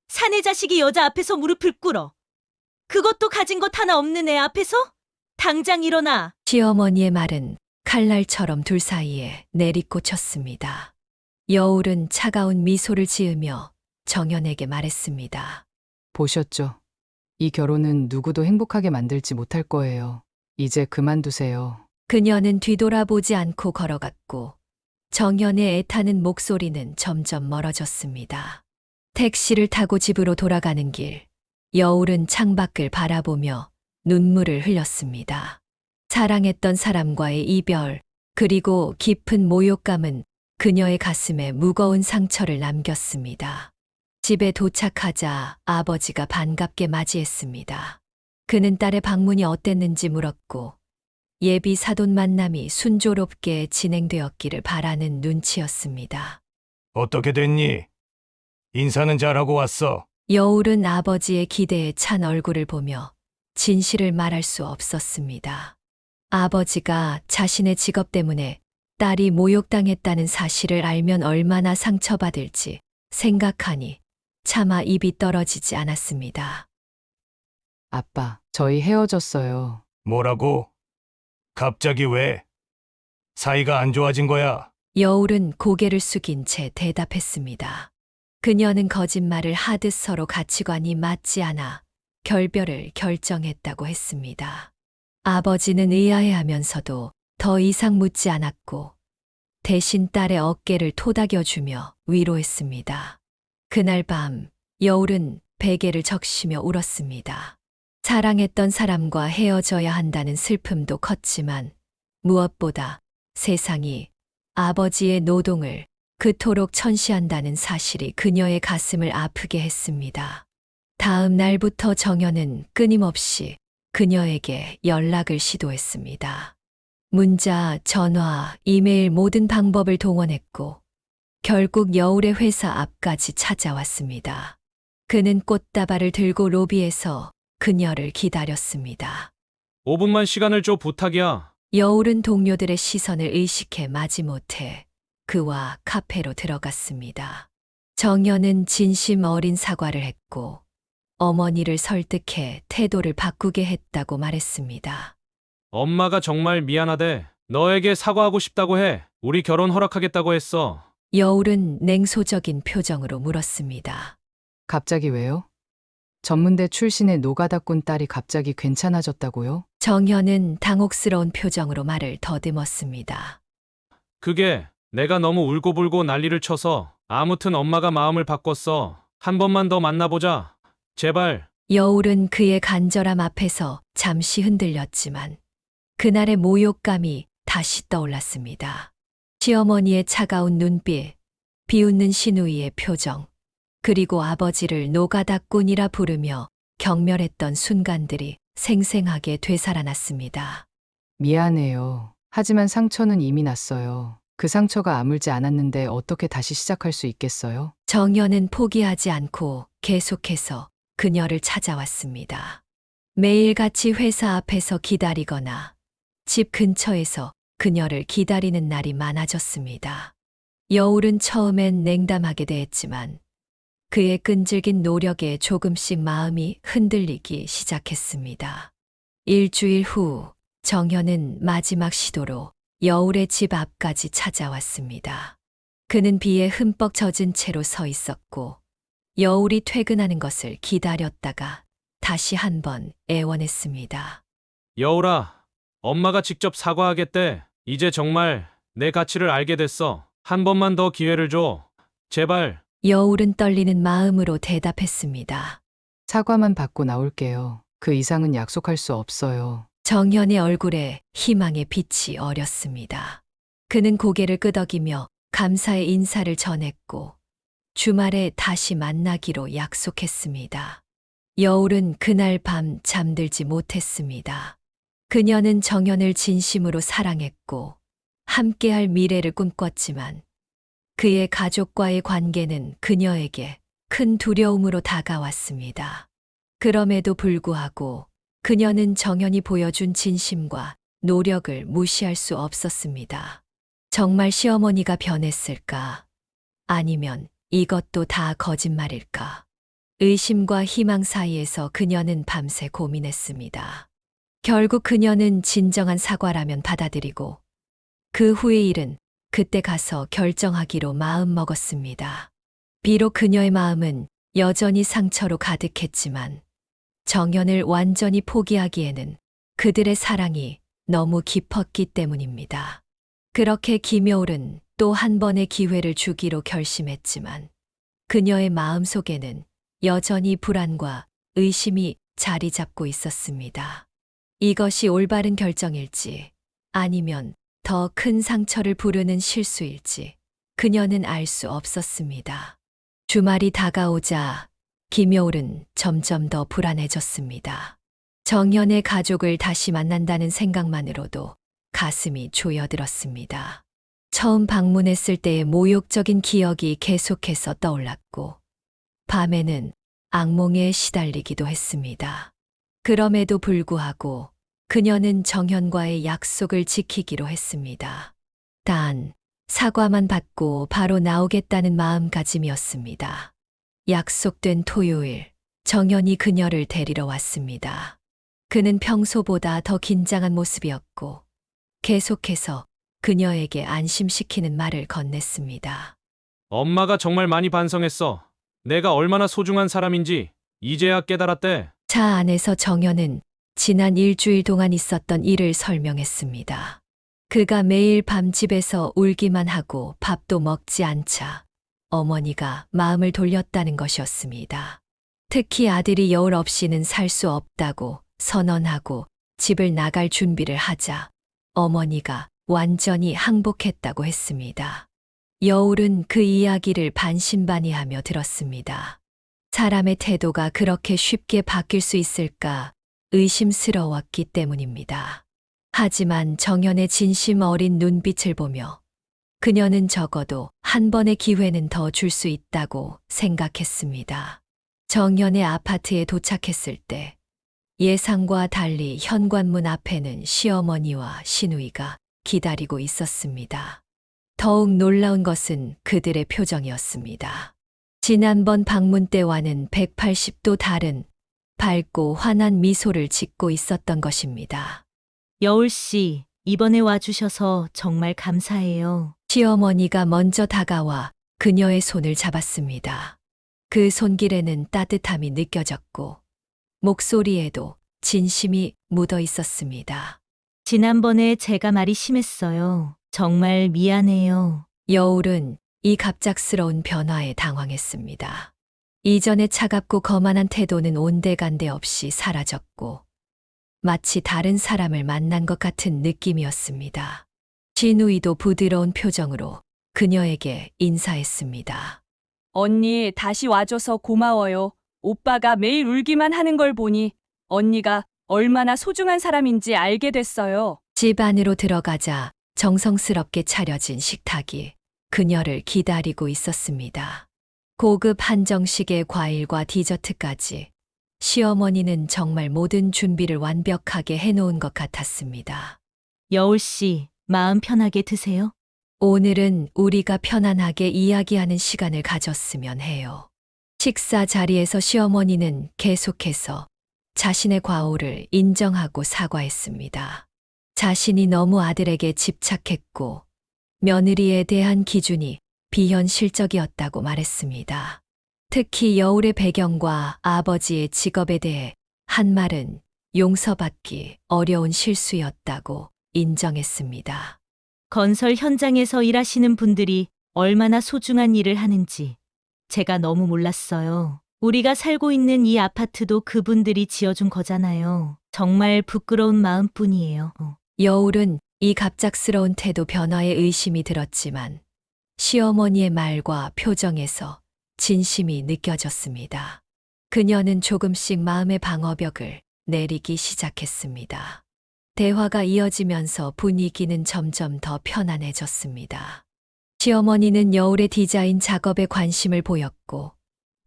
사내 자식이 여자 앞에서 무릎을 꿇어. 그것도 가진 것 하나 없는 애 앞에서? 당장 일어나. 시어머니의 말은 칼날처럼 둘 사이에 내리꽂혔습니다. 여울은 차가운 미소를 지으며 정연에게 말했습니다. 보셨죠? 이 결혼은 누구도 행복하게 만들지 못할 거예요. 이제 그만두세요. 그녀는 뒤돌아보지 않고 걸어갔고 정연의 애타는 목소리는 점점 멀어졌습니다. 택시를 타고 집으로 돌아가는 길, 여울은 창밖을 바라보며 눈물을 흘렸습니다. 사랑했던 사람과의 이별, 그리고 깊은 모욕감은 그녀의 가슴에 무거운 상처를 남겼습니다. 집에 도착하자 아버지가 반갑게 맞이했습니다. 그는 딸의 방문이 어땠는지 물었고 예비 사돈 만남이 순조롭게 진행되었기를 바라는 눈치였습니다. 어떻게 됐니? 인사는 잘하고 왔어. 여울은 아버지의 기대에 찬 얼굴을 보며 진실을 말할 수 없었습니다. 아버지가 자신의 직업 때문에 딸이 모욕당했다는 사실을 알면 얼마나 상처받을지 생각하니 차마 입이 떨어지지 않았습니다. 아빠, 저희 헤어졌어요. 뭐라고? 갑자기 왜? 사이가 안 좋아진 거야? 여울은 고개를 숙인 채 대답했습니다. 그녀는 거짓말을 하듯 서로 가치관이 맞지 않아 결별을 결정했다고 했습니다. 아버지는 의아해하면서도 더 이상 묻지 않았고 대신 딸의 어깨를 토닥여주며 위로했습니다. 그날 밤 여울은 베개를 적시며 울었습니다. 사랑했던 사람과 헤어져야 한다는 슬픔도 컸지만 무엇보다 세상이 아버지의 노동을 그토록 천시한다는 사실이 그녀의 가슴을 아프게 했습니다. 다음 날부터 정연은 끊임없이 그녀에게 연락을 시도했습니다. 문자, 전화, 이메일 모든 방법을 동원했고 결국 여울의 회사 앞까지 찾아왔습니다. 그는 꽃다발을 들고 로비에서 그녀를 기다렸습니다. 5분만 시간을 줘 부탁이야. 여울은 동료들의 시선을 의식해 마지못해 그와 카페로 들어갔습니다. 정연은 진심 어린 사과를 했고 어머니를 설득해 태도를 바꾸게 했다고 말했습니다. 엄마가 정말 미안하대. 너에게 사과하고 싶다고 해. 우리 결혼 허락하겠다고 했어. 여울은 냉소적인 표정으로 물었습니다. 갑자기 왜요? 전문대 출신의 노가다꾼 딸이 갑자기 괜찮아졌다고요? 정연은 당혹스러운 표정으로 말을 더듬었습니다. 그게 내가 너무 울고불고 난리를 쳐서 아무튼 엄마가 마음을 바꿨어. 한 번만 더 만나보자. 제발. 여울은 그의 간절함 앞에서 잠시 흔들렸지만 그날의 모욕감이 다시 떠올랐습니다. 시어머니의 차가운 눈빛, 비웃는 시누이의 표정, 그리고 아버지를 노가다꾼이라 부르며 경멸했던 순간들이 생생하게 되살아났습니다. 미안해요. 하지만 상처는 이미 났어요. 그 상처가 아물지 않았는데 어떻게 다시 시작할 수 있겠어요? 정연은 포기하지 않고 계속해서 그녀를 찾아왔습니다. 매일같이 회사 앞에서 기다리거나 집 근처에서 그녀를 기다리는 날이 많아졌습니다. 여울은 처음엔 냉담하게 대했지만 그의 끈질긴 노력에 조금씩 마음이 흔들리기 시작했습니다. 일주일 후 정현은 마지막 시도로 여울의 집 앞까지 찾아왔습니다. 그는 비에 흠뻑 젖은 채로 서 있었고 여울이 퇴근하는 것을 기다렸다가 다시 한번 애원했습니다. 여울아, 엄마가 직접 사과하겠대. 이제 정말 내 가치를 알게 됐어. 한 번만 더 기회를 줘. 제발. 여울은 떨리는 마음으로 대답했습니다. 사과만 받고 나올게요. 그 이상은 약속할 수 없어요. 정현의 얼굴에 희망의 빛이 어렸습니다. 그는 고개를 끄덕이며 감사의 인사를 전했고 주말에 다시 만나기로 약속했습니다. 여울은 그날 밤 잠들지 못했습니다. 그녀는 정현을 진심으로 사랑했고 함께할 미래를 꿈꿨지만 그의 가족과의 관계는 그녀에게 큰 두려움으로 다가왔습니다. 그럼에도 불구하고 그녀는 정연이 보여준 진심과 노력을 무시할 수 없었습니다. 정말 시어머니가 변했을까? 아니면 이것도 다 거짓말일까? 의심과 희망 사이에서 그녀는 밤새 고민했습니다. 결국 그녀는 진정한 사과라면 받아들이고 그 후의 일은 그때 가서 결정하기로 마음먹었습니다. 비록 그녀의 마음은 여전히 상처로 가득했지만 정연을 완전히 포기하기에는 그들의 사랑이 너무 깊었기 때문입니다. 그렇게 김여울은 또 한 번의 기회를 주기로 결심했지만 그녀의 마음속에는 여전히 불안과 의심이 자리 잡고 있었습니다. 이것이 올바른 결정일지 아니면 더 큰 상처를 부르는 실수일지 그녀는 알 수 없었습니다. 주말이 다가오자 김여울은 점점 더 불안해졌습니다. 정연의 가족을 다시 만난다는 생각만으로도 가슴이 조여들었습니다. 처음 방문했을 때의 모욕적인 기억이 계속해서 떠올랐고 밤에는 악몽에 시달리기도 했습니다. 그럼에도 불구하고 그녀는 정현과의 약속을 지키기로 했습니다. 단, 사과만 받고 바로 나오겠다는 마음가짐이었습니다. 약속된 토요일, 정현이 그녀를 데리러 왔습니다. 그는 평소보다 더 긴장한 모습이었고 계속해서 그녀에게 안심시키는 말을 건넸습니다. 엄마가 정말 많이 반성했어. 내가 얼마나 소중한 사람인지 이제야 깨달았대. 차 안에서 정연은 지난 일주일 동안 있었던 일을 설명했습니다. 그가 매일 밤 집에서 울기만 하고 밥도 먹지 않자 어머니가 마음을 돌렸다는 것이었습니다. 특히 아들이 여울 없이는 살 수 없다고 선언하고 집을 나갈 준비를 하자 어머니가 완전히 항복했다고 했습니다. 여울은 그 이야기를 반신반의하며 들었습니다. 사람의 태도가 그렇게 쉽게 바뀔 수 있을까 의심스러웠기 때문입니다. 하지만 정연의 진심 어린 눈빛을 보며 그녀는 적어도 한 번의 기회는 더 줄 수 있다고 생각했습니다. 정연의 아파트에 도착했을 때 예상과 달리 현관문 앞에는 시어머니와 시누이가 기다리고 있었습니다. 더욱 놀라운 것은 그들의 표정이었습니다. 지난번 방문 때와는 180도 다른 밝고 환한 미소를 짓고 있었던 것입니다. 여울 씨, 이번에 와주셔서 정말 감사해요. 시어머니가 먼저 다가와 그녀의 손을 잡았습니다. 그 손길에는 따뜻함이 느껴졌고 목소리에도 진심이 묻어 있었습니다. 지난번에 제가 말이 심했어요. 정말 미안해요. 여울은 이 갑작스러운 변화에 당황했습니다. 이전의 차갑고 거만한 태도는 온데간데 없이 사라졌고 마치 다른 사람을 만난 것 같은 느낌이었습니다. 진우이도 부드러운 표정으로 그녀에게 인사했습니다. 언니 다시 와줘서 고마워요. 오빠가 매일 울기만 하는 걸 보니 언니가 얼마나 소중한 사람인지 알게 됐어요. 집 안으로 들어가자 정성스럽게 차려진 식탁이 그녀를 기다리고 있었습니다. 고급 한정식의 과일과 디저트까지 시어머니는 정말 모든 준비를 완벽하게 해놓은 것 같았습니다. 여울 씨, 마음 편하게 드세요. 오늘은 우리가 편안하게 이야기하는 시간을 가졌으면 해요. 식사 자리에서 시어머니는 계속해서 자신의 과오를 인정하고 사과했습니다. 자신이 너무 아들에게 집착했고 며느리에 대한 기준이 비현실적이었다고 말했습니다. 특히 여울의 배경과 아버지의 직업에 대해 한 말은 용서받기 어려운 실수였다고 인정했습니다. 건설 현장에서 일하시는 분들이 얼마나 소중한 일을 하는지 제가 너무 몰랐어요. 우리가 살고 있는 이 아파트도 그분들이 지어준 거잖아요. 정말 부끄러운 마음뿐이에요. 여울은 이 갑작스러운 태도 변화에 의심이 들었지만 시어머니의 말과 표정에서 진심이 느껴졌습니다. 그녀는 조금씩 마음의 방어벽을 내리기 시작했습니다. 대화가 이어지면서 분위기는 점점 더 편안해졌습니다. 시어머니는 여울의 디자인 작업에 관심을 보였고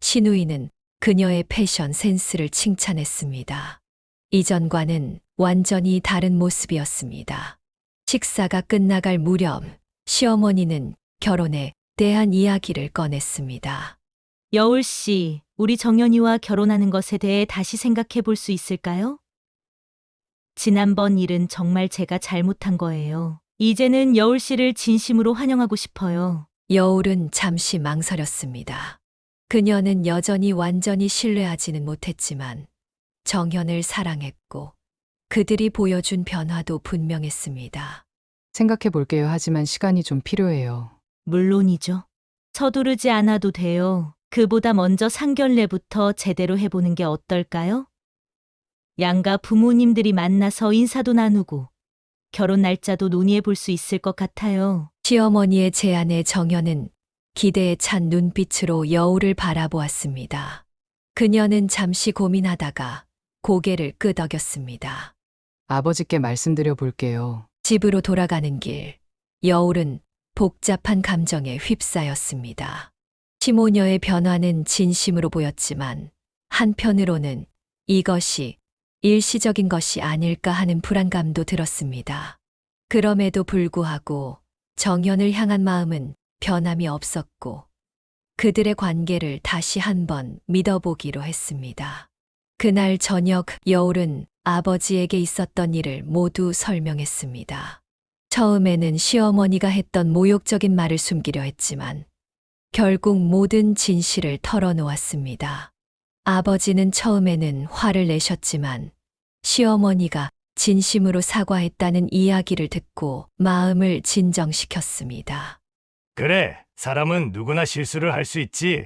시누이는 그녀의 패션 센스를 칭찬했습니다. 이전과는 완전히 다른 모습이었습니다. 식사가 끝나갈 무렵 시어머니는 결혼에 대한 이야기를 꺼냈습니다. 여울 씨, 우리 정연이와 결혼하는 것에 대해 다시 생각해 볼 수 있을까요? 지난번 일은 정말 제가 잘못한 거예요. 이제는 여울 씨를 진심으로 환영하고 싶어요. 여울은 잠시 망설였습니다. 그녀는 여전히 완전히 신뢰하지는 못했지만 정현을 사랑했고 그들이 보여준 변화도 분명했습니다. 생각해 볼게요. 하지만 시간이 좀 필요해요. 물론이죠. 서두르지 않아도 돼요. 그보다 먼저 상견례부터 제대로 해보는 게 어떨까요? 양가 부모님들이 만나서 인사도 나누고 결혼 날짜도 논의해 볼 수 있을 것 같아요. 시어머니의 제안에 정현은 기대에 찬 눈빛으로 여울을 바라보았습니다. 그녀는 잠시 고민하다가 고개를 끄덕였습니다. 아버지께 말씀드려 볼게요. 집으로 돌아가는 길, 여울은 복잡한 감정에 휩싸였습니다. 시모녀의 변화는 진심으로 보였지만 한편으로는 이것이 일시적인 것이 아닐까 하는 불안감도 들었습니다. 그럼에도 불구하고 정현을 향한 마음은 변함이 없었고 그들의 관계를 다시 한번 믿어보기로 했습니다. 그날 저녁 여울은 아버지에게 있었던 일을 모두 설명했습니다. 처음에는 시어머니가 했던 모욕적인 말을 숨기려 했지만 결국 모든 진실을 털어놓았습니다. 아버지는 처음에는 화를 내셨지만 시어머니가 진심으로 사과했다는 이야기를 듣고 마음을 진정시켰습니다. 그래, 사람은 누구나 실수를 할 수 있지.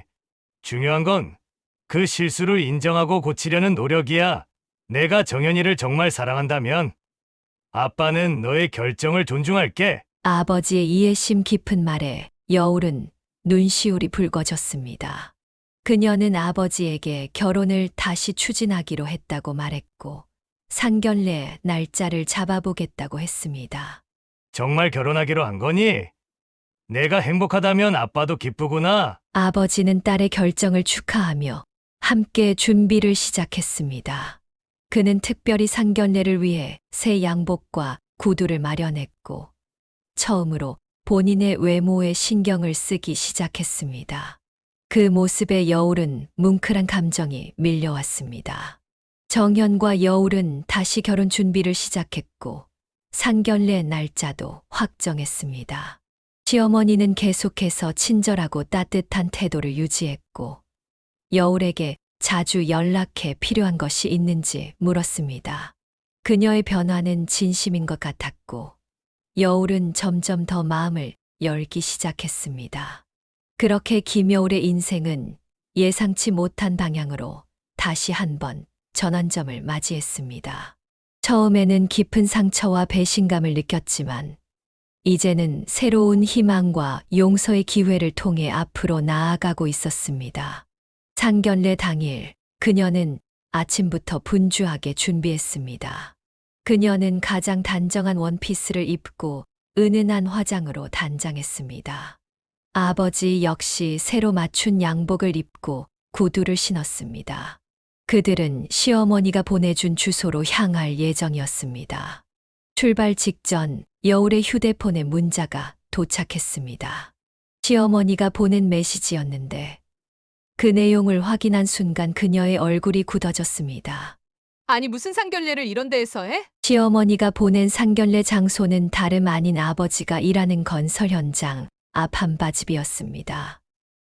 중요한 건 그 실수를 인정하고 고치려는 노력이야. 내가 정연이를 정말 사랑한다면 아빠는 너의 결정을 존중할게. 아버지의 이해심 깊은 말에 여울은 눈시울이 붉어졌습니다. 그녀는 아버지에게 결혼을 다시 추진하기로 했다고 말했고 상견례 날짜를 잡아보겠다고 했습니다. 정말 결혼하기로 한 거니? 내가 행복하다면 아빠도 기쁘구나. 아버지는 딸의 결정을 축하하며 함께 준비를 시작했습니다. 그는 특별히 상견례를 위해 새 양복과 구두를 마련했고 처음으로 본인의 외모에 신경을 쓰기 시작했습니다. 그 모습에 여울은 뭉클한 감정이 밀려왔습니다. 정현과 여울은 다시 결혼 준비를 시작했고 상견례 날짜도 확정했습니다. 시어머니는 계속해서 친절하고 따뜻한 태도를 유지했고 여울에게 자주 연락해 필요한 것이 있는지 물었습니다. 그녀의 변화는 진심인 것 같았고 여울은 점점 더 마음을 열기 시작했습니다. 그렇게 김여울의 인생은 예상치 못한 방향으로 다시 한번 전환점을 맞이했습니다. 처음에는 깊은 상처와 배신감을 느꼈지만 이제는 새로운 희망과 용서의 기회를 통해 앞으로 나아가고 있었습니다. 상견례 당일 그녀는 아침부터 분주하게 준비했습니다. 그녀는 가장 단정한 원피스를 입고 은은한 화장으로 단장했습니다. 아버지 역시 새로 맞춘 양복을 입고 구두를 신었습니다. 그들은 시어머니가 보내준 주소로 향할 예정이었습니다. 출발 직전 여울의 휴대폰에 문자가 도착했습니다. 시어머니가 보낸 메시지였는데 그 내용을 확인한 순간 그녀의 얼굴이 굳어졌습니다. 아니 무슨 상견례를 이런 데에서 해? 시어머니가 보낸 상견례 장소는 다름 아닌 아버지가 일하는 건설 현장 앞 한바집이었습니다.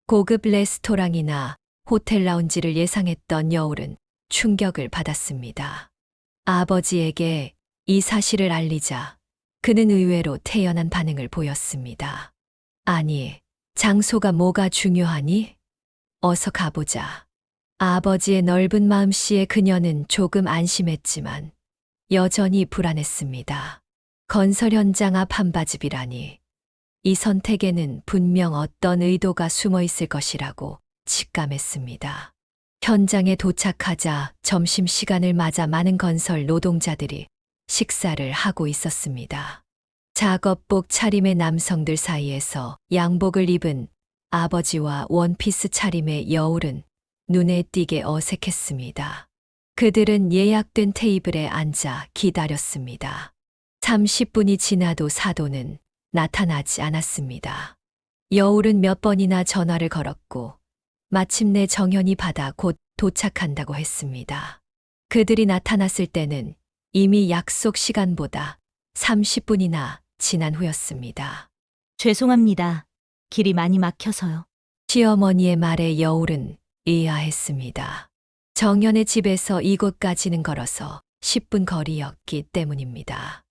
고급 레스토랑이나 호텔 라운지를 예상했던 여울은 충격을 받았습니다. 아버지에게 이 사실을 알리자 그는 의외로 태연한 반응을 보였습니다. 아니, 장소가 뭐가 중요하니? 어서 가보자. 아버지의 넓은 마음씨에 그녀는 조금 안심했지만 여전히 불안했습니다. 건설 현장 앞 한바집이라니. 이 선택에는 분명 어떤 의도가 숨어 있을 것이라고 직감했습니다. 현장에 도착하자 점심시간을 맞아 많은 건설 노동자들이 식사를 하고 있었습니다. 작업복 차림의 남성들 사이에서 양복을 입은 아버지와 원피스 차림의 여울은 눈에 띄게 어색했습니다. 그들은 예약된 테이블에 앉아 기다렸습니다. 30분이 지나도 사돈은 나타나지 않았습니다. 여울은 몇 번이나 전화를 걸었고 마침내 정연이 받아 곧 도착한다고 했습니다. 그들이 나타났을 때는 이미 약속 시간보다 30분이나 지난 후였습니다. 죄송합니다. 길이 많이 막혀서요. 시어머니의 말에 여울은 의아했습니다. 정연의 집에서 이곳까지는 걸어서 10분 거리였기 때문입니다.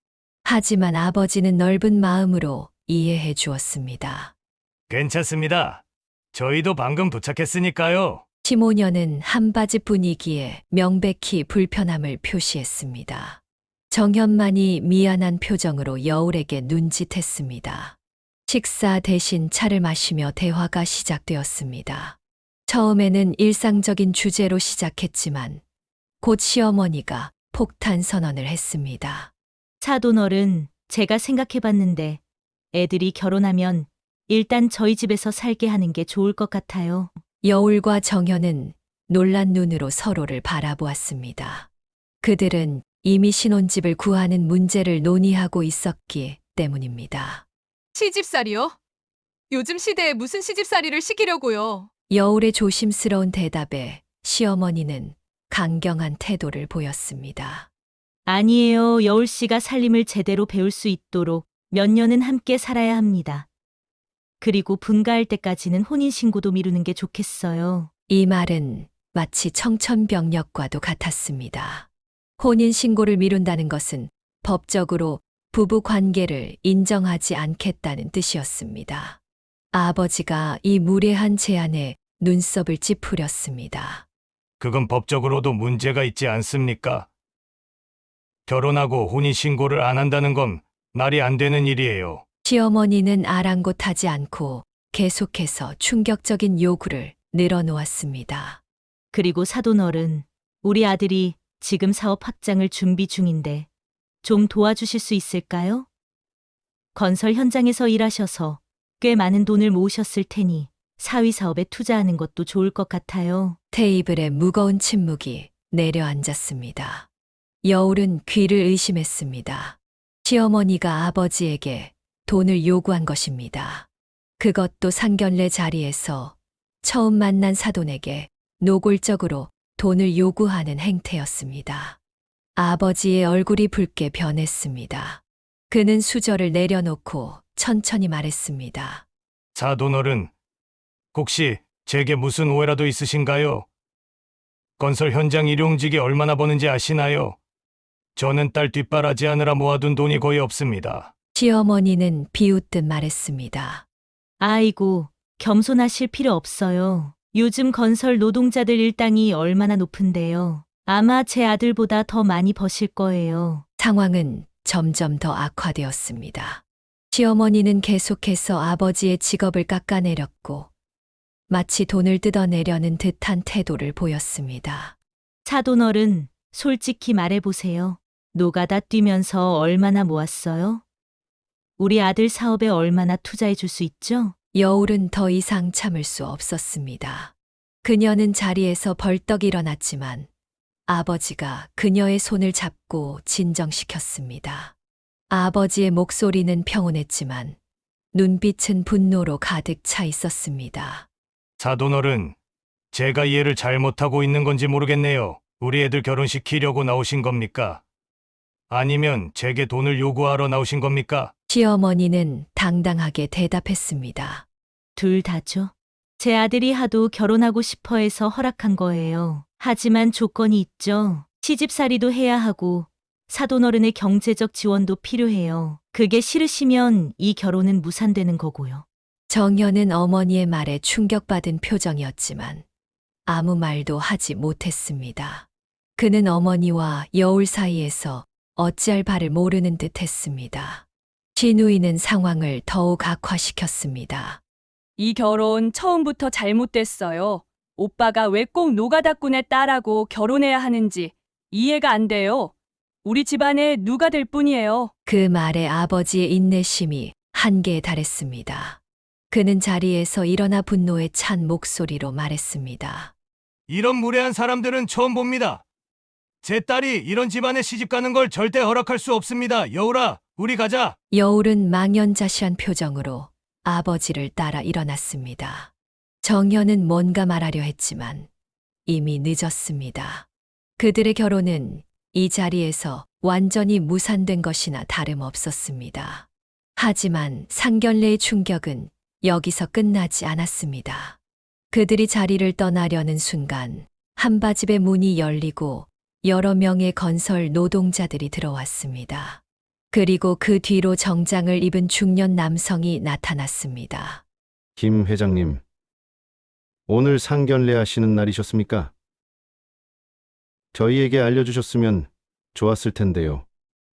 하지만 아버지는 넓은 마음으로 이해해 주었습니다. 괜찮습니다. 저희도 방금 도착했으니까요. 시모녀는 한바지 분위기에 명백히 불편함을 표시했습니다. 정현만이 미안한 표정으로 여울에게 눈짓했습니다. 식사 대신 차를 마시며 대화가 시작되었습니다. 처음에는 일상적인 주제로 시작했지만 곧 시어머니가 폭탄 선언을 했습니다. 사돈어른, 제가 생각해봤는데 애들이 결혼하면 일단 저희 집에서 살게 하는 게 좋을 것 같아요. 여울과 정현은 놀란 눈으로 서로를 바라보았습니다. 그들은 이미 신혼집을 구하는 문제를 논의하고 있었기 때문입니다. 시집살이요? 요즘 시대에 무슨 시집살이를 시키려고요? 여울의 조심스러운 대답에 시어머니는 강경한 태도를 보였습니다. 아니에요. 여울 씨가 살림을 제대로 배울 수 있도록 몇 년은 함께 살아야 합니다. 그리고 분가할 때까지는 혼인신고도 미루는 게 좋겠어요. 이 말은 마치 청천벽력과도 같았습니다. 혼인신고를 미룬다는 것은 법적으로 부부 관계를 인정하지 않겠다는 뜻이었습니다. 아버지가 이 무례한 제안에 눈썹을 찌푸렸습니다. 그건 법적으로도 문제가 있지 않습니까? 결혼하고 혼인신고를 안 한다는 건 말이 안 되는 일이에요. 시어머니는 아랑곳하지 않고 계속해서 충격적인 요구를 늘어놓았습니다. 그리고 사돈어른, 우리 아들이 지금 사업 확장을 준비 중인데 좀 도와주실 수 있을까요? 건설 현장에서 일하셔서 꽤 많은 돈을 모으셨을 테니 사위 사업에 투자하는 것도 좋을 것 같아요. 테이블에 무거운 침묵이 내려앉았습니다. 여울은 귀를 의심했습니다. 시어머니가 아버지에게 돈을 요구한 것입니다. 그것도 상견례 자리에서 처음 만난 사돈에게 노골적으로 돈을 요구하는 행태였습니다. 아버지의 얼굴이 붉게 변했습니다. 그는 수저를 내려놓고 천천히 말했습니다. 사돈어른, 혹시 제게 무슨 오해라도 있으신가요? 건설 현장 일용직이 얼마나 버는지 아시나요? 저는 딸 뒷바라지 하느라 모아둔 돈이 거의 없습니다. 시어머니는 비웃듯 말했습니다. 아이고, 겸손하실 필요 없어요. 요즘 건설 노동자들 일당이 얼마나 높은데요. 아마 제 아들보다 더 많이 버실 거예요. 상황은 점점 더 악화되었습니다. 시어머니는 계속해서 아버지의 직업을 깎아내렸고 마치 돈을 뜯어내려는 듯한 태도를 보였습니다. 사돈어른, 솔직히 말해보세요. 노가다 뛰면서 얼마나 모았어요? 우리 아들 사업에 얼마나 투자해 줄 수 있죠? 여울은 더 이상 참을 수 없었습니다. 그녀는 자리에서 벌떡 일어났지만 아버지가 그녀의 손을 잡고 진정시켰습니다. 아버지의 목소리는 평온했지만 눈빛은 분노로 가득 차 있었습니다. 사돈어른, 제가 이해를 잘못하고 있는 건지 모르겠네요. 우리 애들 결혼시키려고 나오신 겁니까? 아니면 제게 돈을 요구하러 나오신 겁니까? 시어머니는 당당하게 대답했습니다. 둘 다죠. 제 아들이 하도 결혼하고 싶어 해서 허락한 거예요. 하지만 조건이 있죠. 시집살이도 해야 하고 사돈어른의 경제적 지원도 필요해요. 그게 싫으시면 이 결혼은 무산되는 거고요. 정연은 어머니의 말에 충격받은 표정이었지만 아무 말도 하지 못했습니다. 그는 어머니와 여울 사이에서 어찌할 바를 모르는 듯 했습니다. 진우이는 상황을 더욱 악화시켰습니다. 이 결혼 처음부터 잘못됐어요. 오빠가 왜 꼭 노가다꾼의 딸하고 결혼해야 하는지 이해가 안 돼요. 우리 집안에 누가 될 뿐이에요. 그 말에 아버지의 인내심이 한계에 달했습니다. 그는 자리에서 일어나 분노에 찬 목소리로 말했습니다. 이런 무례한 사람들은 처음 봅니다. 제 딸이 이런 집안에 시집 가는 걸 절대 허락할 수 없습니다. 여울아, 우리 가자. 여울은 망연자실한 표정으로 아버지를 따라 일어났습니다. 정연은 뭔가 말하려 했지만 이미 늦었습니다. 그들의 결혼은 이 자리에서 완전히 무산된 것이나 다름없었습니다. 하지만 상견례의 충격은 여기서 끝나지 않았습니다. 그들이 자리를 떠나려는 순간 한바집의 문이 열리고 여러 명의 건설 노동자들이 들어왔습니다. 그리고 그 뒤로 정장을 입은 중년 남성이 나타났습니다. 김 회장님, 오늘 상견례 하시는 날이셨습니까? 저희에게 알려주셨으면 좋았을 텐데요.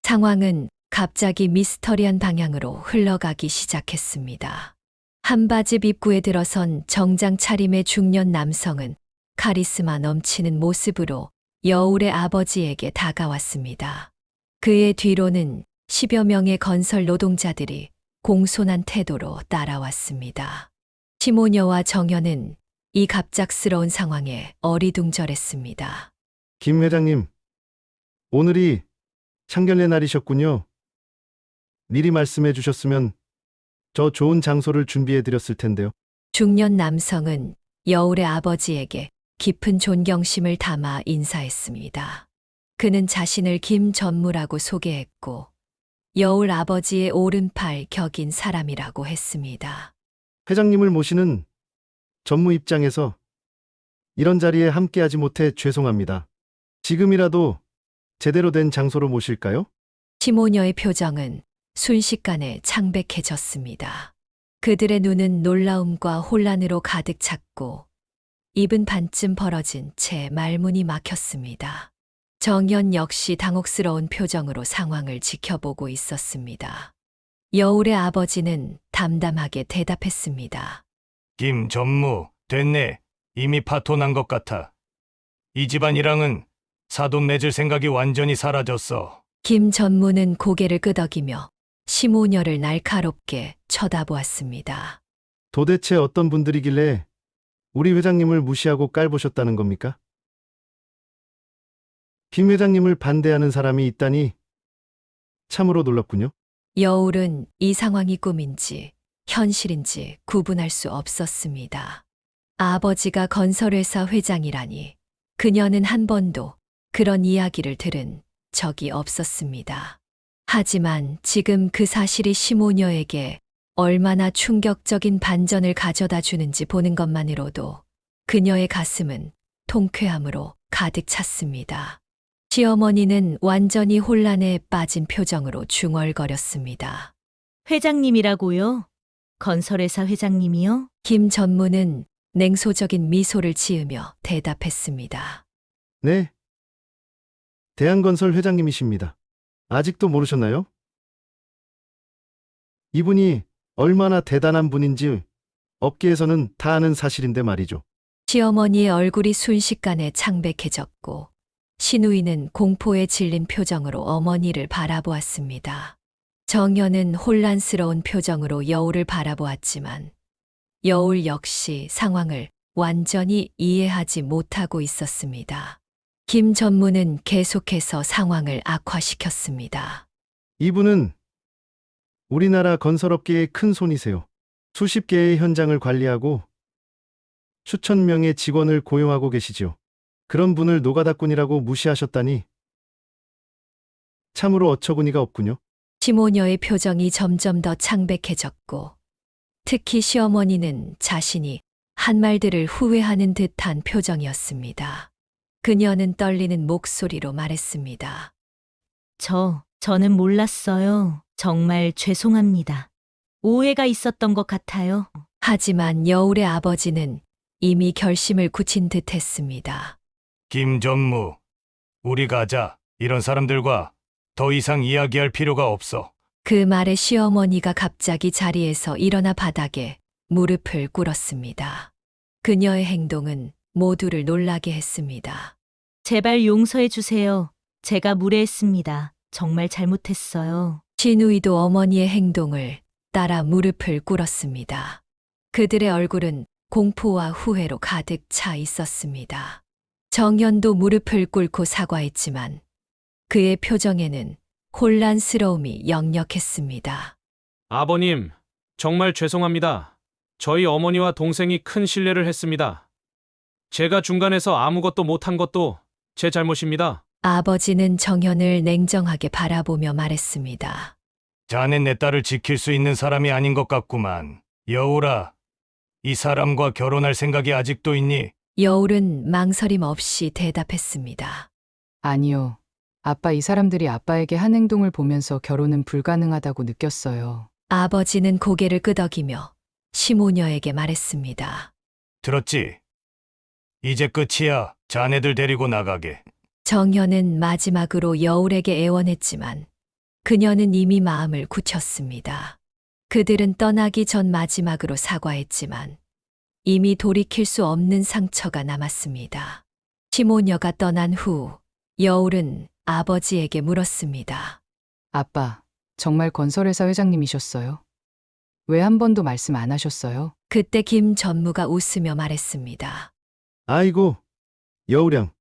상황은 갑자기 미스터리한 방향으로 흘러가기 시작했습니다. 한바집 입구에 들어선 정장 차림의 중년 남성은 카리스마 넘치는 모습으로 여울의 아버지에게 다가왔습니다. 그의 뒤로는 10여 명의 건설 노동자들이 공손한 태도로 따라왔습니다. 시모녀와 정연은 이 갑작스러운 상황에 어리둥절했습니다. 김 회장님, 오늘이 상견례 날이셨군요. 미리 말씀해 주셨으면 저 좋은 장소를 준비해 드렸을 텐데요. 중년 남성은 여울의 아버지에게 깊은 존경심을 담아 인사했습니다. 그는 자신을 김전무라고 소개했고 여울 아버지의 오른팔 격인 사람이라고 했습니다. 회장님을 모시는 전무 입장에서 이런 자리에 함께하지 못해 죄송합니다. 지금이라도 제대로 된 장소로 모실까요? 시모녀의 표정은 순식간에 창백해졌습니다. 그들의 눈은 놀라움과 혼란으로 가득 찼고 입은 반쯤 벌어진 채 말문이 막혔습니다. 정연 역시 당혹스러운 표정으로 상황을 지켜보고 있었습니다. 여울의 아버지는 담담하게 대답했습니다. 김 전무, 됐네. 이미 파토 난 것 같아. 이 집안이랑은 사돈 맺을 생각이 완전히 사라졌어. 김 전무는 고개를 끄덕이며 시모녀를 날카롭게 쳐다보았습니다. 도대체 어떤 분들이길래 우리 회장님을 무시하고 깔보셨다는 겁니까? 김 회장님을 반대하는 사람이 있다니 참으로 놀랍군요. 여울은 이 상황이 꿈인지 현실인지 구분할 수 없었습니다. 아버지가 건설회사 회장이라니 그녀는 한 번도 그런 이야기를 들은 적이 없었습니다. 하지만 지금 그 사실이 시모녀에게 얼마나 충격적인 반전을 가져다 주는지 보는 것만으로도 그녀의 가슴은 통쾌함으로 가득 찼습니다. 시어머니는 완전히 혼란에 빠진 표정으로 중얼거렸습니다. 회장님이라고요? 건설회사 회장님이요? 김 전무는 냉소적인 미소를 지으며 대답했습니다. 네. 대한건설 회장님이십니다. 아직도 모르셨나요? 이분이 얼마나 대단한 분인지 업계에서는 다 아는 사실인데 말이죠. 시어머니의 얼굴이 순식간에 창백해졌고 신우이는 공포에 질린 표정으로 어머니를 바라보았습니다. 정연은 혼란스러운 표정으로 여울을 바라보았지만 여울 역시 상황을 완전히 이해하지 못하고 있었습니다. 김 전무는 계속해서 상황을 악화시켰습니다. 이분은 우리나라 건설업계의 큰 손이세요. 수십 개의 현장을 관리하고 수천 명의 직원을 고용하고 계시죠. 그런 분을 노가다꾼이라고 무시하셨다니 참으로 어처구니가 없군요. 시모녀의 표정이 점점 더 창백해졌고 특히 시어머니는 자신이 한 말들을 후회하는 듯한 표정이었습니다. 그녀는 떨리는 목소리로 말했습니다. 저는 몰랐어요. 정말 죄송합니다. 오해가 있었던 것 같아요. 하지만 여울의 아버지는 이미 결심을 굳힌 듯 했습니다. 김 전무, 우리 가자. 이런 사람들과 더 이상 이야기할 필요가 없어. 그 말에 시어머니가 갑자기 자리에서 일어나 바닥에 무릎을 꿇었습니다. 그녀의 행동은 모두를 놀라게 했습니다. 제발 용서해 주세요. 제가 무례했습니다. 정말 잘못했어요. 신우이도 어머니의 행동을 따라 무릎을 꿇었습니다. 그들의 얼굴은 공포와 후회로 가득 차 있었습니다. 정연도 무릎을 꿇고 사과했지만 그의 표정에는 혼란스러움이 역력했습니다. 아버님, 정말 죄송합니다. 저희 어머니와 동생이 큰 실례를 했습니다. 제가 중간에서 아무것도 못한 것도 제 잘못입니다. 아버지는 정연을 냉정하게 바라보며 말했습니다. 자넨 내 딸을 지킬 수 있는 사람이 아닌 것 같구만. 여울아, 이 사람과 결혼할 생각이 아직도 있니? 여울은 망설임 없이 대답했습니다. 아니요. 아빠 이 사람들이 아빠에게 한 행동을 보면서 결혼은 불가능하다고 느꼈어요. 아버지는 고개를 끄덕이며 시모녀에게 말했습니다. 들었지? 이제 끝이야. 자네들 데리고 나가게. 정연은 마지막으로 여울에게 애원했지만 그녀는 이미 마음을 굳혔습니다. 그들은 떠나기 전 마지막으로 사과했지만 이미 돌이킬 수 없는 상처가 남았습니다. 시모녀가 떠난 후 여울은 아버지에게 물었습니다. 아빠, 정말 건설회사 회장님이셨어요? 왜 한 번도 말씀 안 하셨어요? 그때 김 전무가 웃으며 말했습니다. 아이고, 여우량.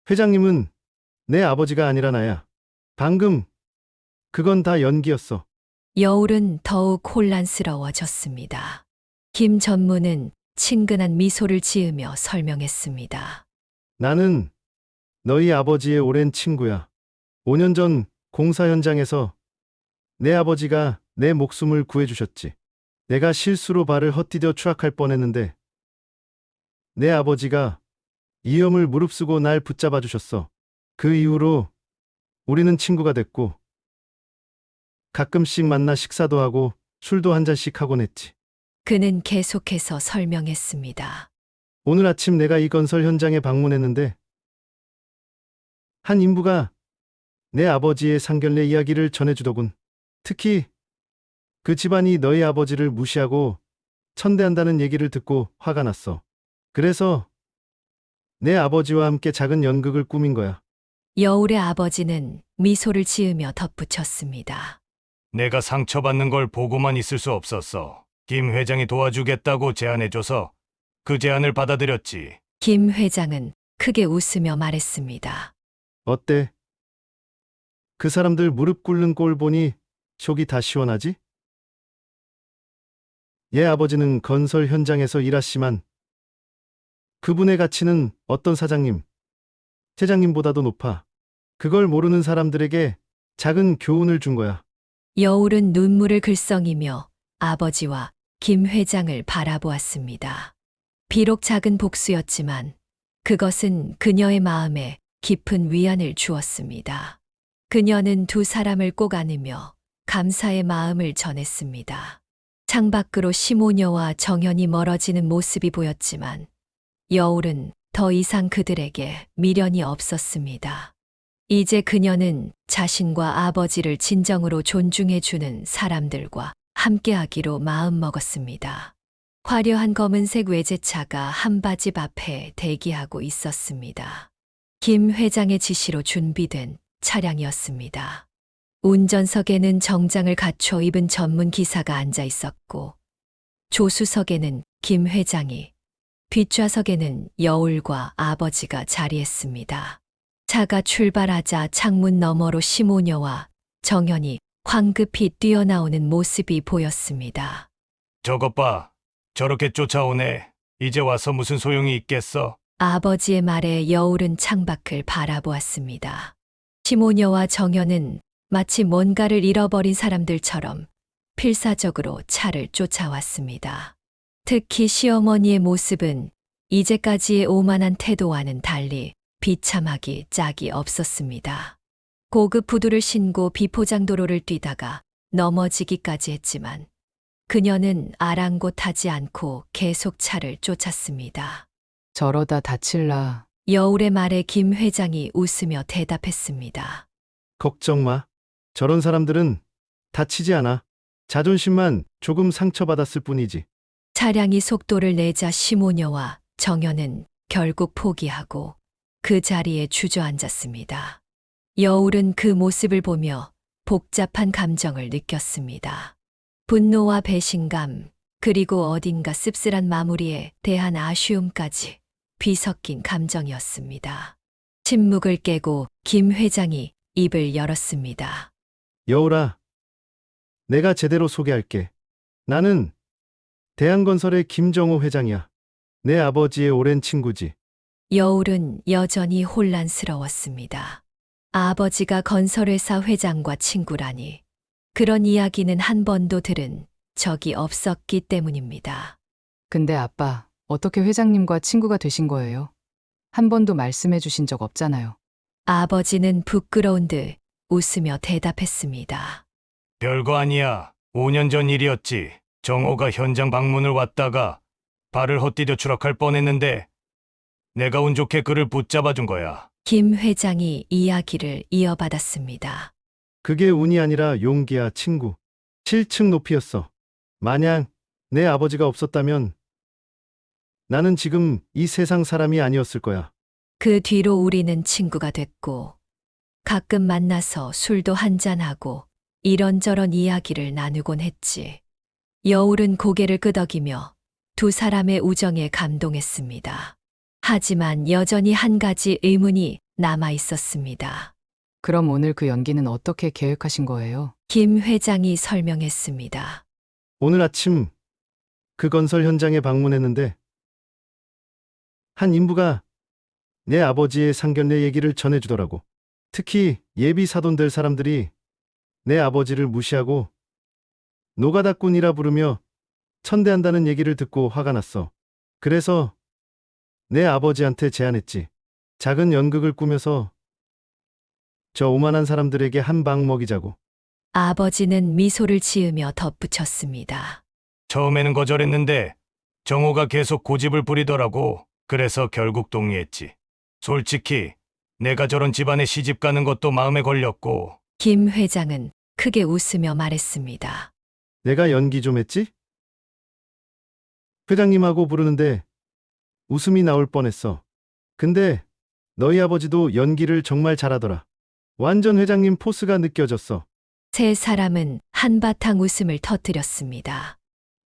회장님은 내 아버지가 아니라 나야. 방금 그건 다 연기였어. 여울은 더욱 혼란스러워졌습니다. 김 전무는 친근한 미소를 지으며 설명했습니다. 나는 너희 아버지의 오랜 친구야. 5년 전 공사 현장에서 내 아버지가 내 목숨을 구해주셨지. 내가 실수로 발을 헛디뎌 추락할 뻔했는데 내 아버지가 위험을 무릅쓰고 날 붙잡아 주셨어. 그 이후로 우리는 친구가 됐고 가끔씩 만나 식사도 하고 술도 한 잔씩 하곤 했지. 그는 계속해서 설명했습니다. 오늘 아침 내가 이 건설 현장에 방문했는데 한 인부가 내 아버지의 상견례 이야기를 전해주더군. 특히 그 집안이 너희 아버지를 무시하고 천대한다는 얘기를 듣고 화가 났어. 그래서 내 아버지와 함께 작은 연극을 꾸민 거야. 여울의 아버지는 미소를 지으며 덧붙였습니다. 내가 상처받는 걸 보고만 있을 수 없었어. 김 회장이 도와주겠다고 제안해줘서 그 제안을 받아들였지. 김 회장은 크게 웃으며 말했습니다. 어때? 그 사람들 무릎 꿇는 꼴 보니 속이 다 시원하지? 얘 아버지는 건설 현장에서 일하시만 그분의 가치는 어떤 사장님, 회장님보다도 높아. 그걸 모르는 사람들에게 작은 교훈을 준 거야. 여울은 눈물을 글썽이며 아버지와 김 회장을 바라보았습니다. 비록 작은 복수였지만 그것은 그녀의 마음에 깊은 위안을 주었습니다. 그녀는 두 사람을 꼭 안으며 감사의 마음을 전했습니다. 창밖으로 시모녀와 정연이 멀어지는 모습이 보였지만 여울은 더 이상 그들에게 미련이 없었습니다. 이제 그녀는 자신과 아버지를 진정으로 존중해주는 사람들과 함께하기로 마음먹었습니다. 화려한 검은색 외제차가 한바집 앞에 대기하고 있었습니다. 김 회장의 지시로 준비된 차량이었습니다. 운전석에는 정장을 갖춰 입은 전문 기사가 앉아 있었고 조수석에는 김 회장이, 뒷좌석에는 여울과 아버지가 자리했습니다. 차가 출발하자 창문 너머로 시모녀와 정연이 황급히 뛰어나오는 모습이 보였습니다. 저것 봐. 저렇게 쫓아오네. 이제 와서 무슨 소용이 있겠어? 아버지의 말에 여울은 창밖을 바라보았습니다. 시모녀와 정연은 마치 뭔가를 잃어버린 사람들처럼 필사적으로 차를 쫓아왔습니다. 특히 시어머니의 모습은 이제까지의 오만한 태도와는 달리 비참하기 짝이 없었습니다. 고급 구두를 신고 비포장도로를 뛰다가 넘어지기까지 했지만 그녀는 아랑곳하지 않고 계속 차를 쫓았습니다. 저러다 다칠라. 여울의 말에 김 회장이 웃으며 대답했습니다. 걱정 마. 저런 사람들은 다치지 않아. 자존심만 조금 상처받았을 뿐이지. 차량이 속도를 내자 시모녀와 정연은 결국 포기하고 그 자리에 주저앉았습니다. 여울은 그 모습을 보며 복잡한 감정을 느꼈습니다. 분노와 배신감, 그리고 어딘가 씁쓸한 마무리에 대한 아쉬움까지 뒤섞인 감정이었습니다. 침묵을 깨고 김 회장이 입을 열었습니다. 여울아, 내가 제대로 소개할게. 나는 대한건설의 김정호 회장이야. 내 아버지의 오랜 친구지. 여울은 여전히 혼란스러웠습니다. 아버지가 건설회사 회장과 친구라니. 그런 이야기는 한 번도 들은 적이 없었기 때문입니다. 근데 아빠, 어떻게 회장님과 친구가 되신 거예요? 한 번도 말씀해 주신 적 없잖아요. 아버지는 부끄러운 듯 웃으며 대답했습니다. 별거 아니야. 5년 전 일이었지. 정호가 현장 방문을 왔다가 발을 헛디뎌 추락할 뻔했는데 내가 운 좋게 그를 붙잡아 준 거야. 김 회장이 이야기를 이어받았습니다. 그게 운이 아니라 용기야, 친구. 7층 높이였어. 만약 내 아버지가 없었다면 나는 지금 이 세상 사람이 아니었을 거야. 그 뒤로 우리는 친구가 됐고, 가끔 만나서 술도 한잔하고 이런저런 이야기를 나누곤 했지. 여울은 고개를 끄덕이며 두 사람의 우정에 감동했습니다. 하지만 여전히 한 가지 의문이 남아 있었습니다. 그럼 오늘 그 연기는 어떻게 계획하신 거예요? 김 회장이 설명했습니다. 오늘 아침 그 건설 현장에 방문했는데 한 인부가 내 아버지의 상견례 얘기를 전해주더라고. 특히 예비 사돈 될 사람들이 내 아버지를 무시하고 노가다꾼이라 부르며 천대한다는 얘기를 듣고 화가 났어. 그래서 내 아버지한테 제안했지. 작은 연극을 꾸며서 저 오만한 사람들에게 한 방 먹이자고. 아버지는 미소를 지으며 덧붙였습니다. 처음에는 거절했는데 정호가 계속 고집을 부리더라고. 그래서 결국 동의했지. 솔직히 내가 저런 집안에 시집 가는 것도 마음에 걸렸고. 김 회장은 크게 웃으며 말했습니다. 내가 연기 좀 했지? 회장님하고 부르는데 웃음이 나올 뻔했어. 근데 너희 아버지도 연기를 정말 잘하더라. 완전 회장님 포스가 느껴졌어. 세 사람은 한바탕 웃음을 터뜨렸습니다.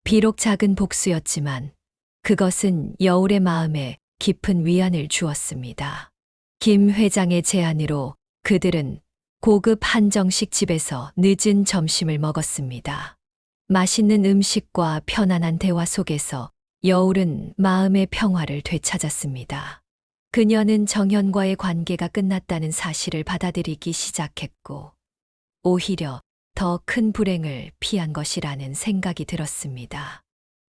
비록 작은 복수였지만 그것은 여울의 마음에 깊은 위안을 주었습니다. 김 회장의 제안으로 그들은 고급 한정식 집에서 늦은 점심을 먹었습니다. 맛있는 음식과 편안한 대화 속에서 여울은 마음의 평화를 되찾았습니다. 그녀는 정현과의 관계가 끝났다는 사실을 받아들이기 시작했고, 오히려 더 큰 불행을 피한 것이라는 생각이 들었습니다.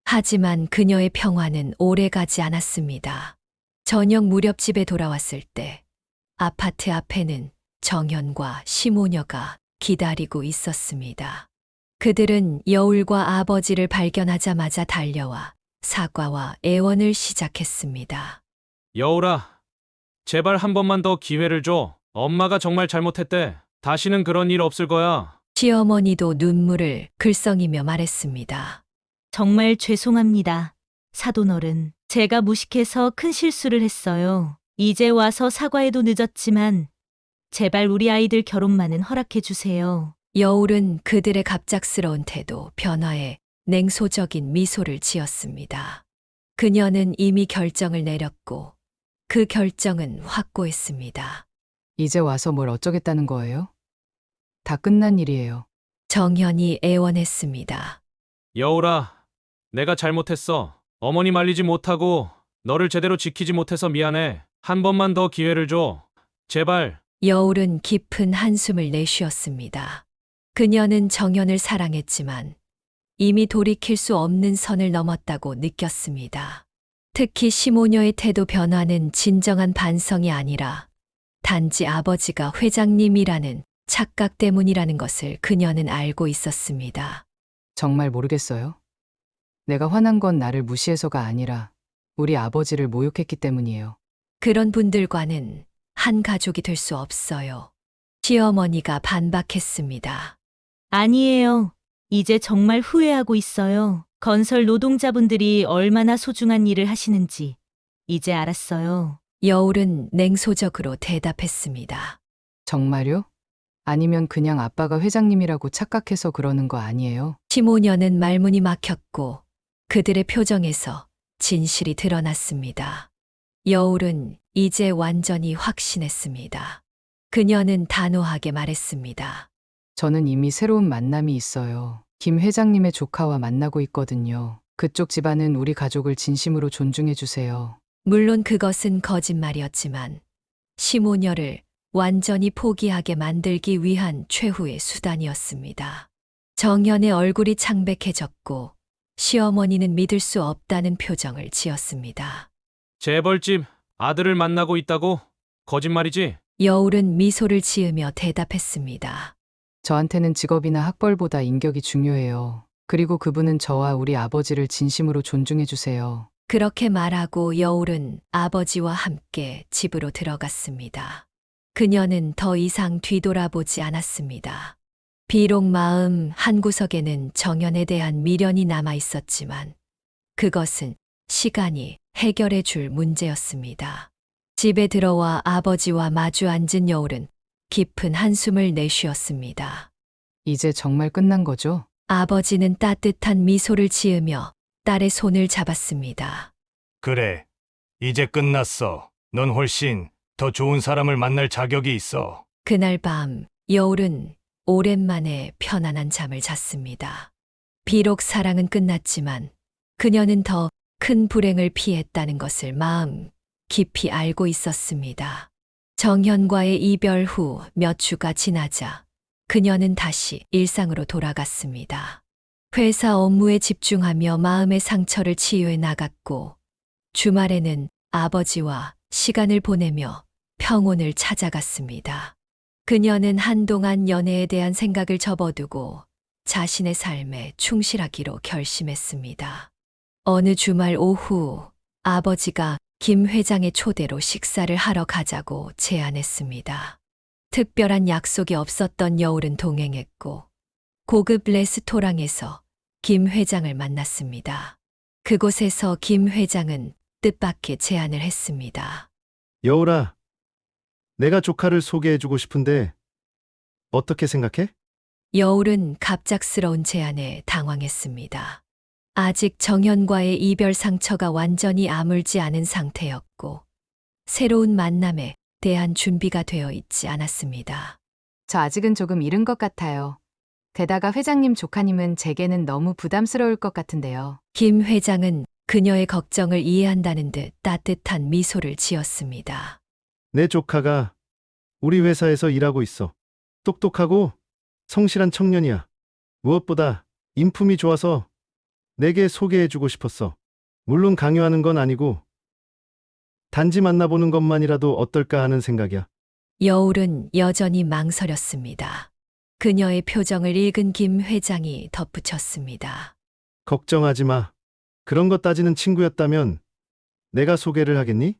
하지만 그녀의 평화는 오래가지 않았습니다. 저녁 무렵 집에 돌아왔을 때 아파트 앞에는 정현과 시모녀가 기다리고 있었습니다. 그들은 여울과 아버지를 발견하자마자 달려와 사과와 애원을 시작했습니다. 여울아, 제발 한 번만 더 기회를 줘. 엄마가 정말 잘못했대. 다시는 그런 일 없을 거야. 시어머니도 눈물을 글썽이며 말했습니다. 정말 죄송합니다. 사돈어른, 제가 무식해서 큰 실수를 했어요. 이제 와서 사과해도 늦었지만 제발 우리 아이들 결혼만은 허락해 주세요. 여울은 그들의 갑작스러운 태도, 변화에 냉소적인 미소를 지었습니다. 그녀는 이미 결정을 내렸고 그 결정은 확고했습니다. 이제 와서 뭘 어쩌겠다는 거예요? 다 끝난 일이에요. 정현이 애원했습니다. 여울아, 내가 잘못했어. 어머니 말리지 못하고 너를 제대로 지키지 못해서 미안해. 한 번만 더 기회를 줘. 제발. 여울은 깊은 한숨을 내쉬었습니다. 그녀는 정현을 사랑했지만 이미 돌이킬 수 없는 선을 넘었다고 느꼈습니다. 특히 시모녀의 태도 변화는 진정한 반성이 아니라 단지 아버지가 회장님이라는 착각 때문이라는 것을 그녀는 알고 있었습니다. 정말 모르겠어요. 내가 화난 건 나를 무시해서가 아니라 우리 아버지를 모욕했기 때문이에요. 그런 분들과는 한 가족이 될 수 없어요. 시어머니가 반박했습니다. 아니에요. 이제 정말 후회하고 있어요. 건설 노동자분들이 얼마나 소중한 일을 하시는지 이제 알았어요. 여울은 냉소적으로 대답했습니다. 정말요? 아니면 그냥 아빠가 회장님이라고 착각해서 그러는 거 아니에요? 시모녀는 말문이 막혔고 그들의 표정에서 진실이 드러났습니다. 여울은 이제 완전히 확신했습니다. 그녀는 단호하게 말했습니다. 저는 이미 새로운 만남이 있어요. 김 회장님의 조카와 만나고 있거든요. 그쪽 집안은 우리 가족을 진심으로 존중해 주세요. 물론 그것은 거짓말이었지만 시모녀를 완전히 포기하게 만들기 위한 최후의 수단이었습니다. 정연의 얼굴이 창백해졌고 시어머니는 믿을 수 없다는 표정을 지었습니다. 재벌집 아들을 만나고 있다고? 거짓말이지? 여울은 미소를 지으며 대답했습니다. 저한테는 직업이나 학벌보다 인격이 중요해요. 그리고 그분은 저와 우리 아버지를 진심으로 존중해 주세요. 그렇게 말하고 여울은 아버지와 함께 집으로 들어갔습니다. 그녀는 더 이상 뒤돌아보지 않았습니다. 비록 마음 한구석에는 정연에 대한 미련이 남아 있었지만 그것은 시간이 해결해 줄 문제였습니다. 집에 들어와 아버지와 마주 앉은 여울은 깊은 한숨을 내쉬었습니다. 이제 정말 끝난 거죠? 아버지는 따뜻한 미소를 지으며 딸의 손을 잡았습니다. 그래. 이제 끝났어. 넌 훨씬 더 좋은 사람을 만날 자격이 있어. 그날 밤 여울은 오랜만에 편안한 잠을 잤습니다. 비록 사랑은 끝났지만 그녀는 더 큰 불행을 피했다는 것을 마음 깊이 알고 있었습니다. 정현과의 이별 후 몇 주가 지나자 그녀는 다시 일상으로 돌아갔습니다. 회사 업무에 집중하며 마음의 상처를 치유해 나갔고 주말에는 아버지와 시간을 보내며 평온을 찾아갔습니다. 그녀는 한동안 연애에 대한 생각을 접어두고 자신의 삶에 충실하기로 결심했습니다. 어느 주말 오후 아버지가 김 회장의 초대로 식사를 하러 가자고 제안했습니다. 특별한 약속이 없었던 여울은 동행했고 고급 레스토랑에서 김 회장을 만났습니다. 그곳에서 김 회장은 뜻밖의 제안을 했습니다. 여울아, 내가 조카를 소개해주고 싶은데 어떻게 생각해? 여울은 갑작스러운 제안에 당황했습니다. 아직 정현과의 이별 상처가 완전히 아물지 않은 상태였고 새로운 만남에 대한 준비가 되어 있지 않았습니다. 저 아직은 조금 이른 것 같아요. 게다가 회장님 조카님은 제게는 너무 부담스러울 것 같은데요. 김 회장은 그녀의 걱정을 이해한다는 듯 따뜻한 미소를 지었습니다. 내 조카가 우리 회사에서 일하고 있어. 똑똑하고 성실한 청년이야. 무엇보다 인품이 좋아서 내게 소개해주고 싶었어. 물론 강요하는 건 아니고 단지 만나보는 것만이라도 어떨까 하는 생각이야. 여울은 여전히 망설였습니다. 그녀의 표정을 읽은 김 회장이 덧붙였습니다. 걱정하지 마. 그런 거 따지는 친구였다면 내가 소개를 하겠니?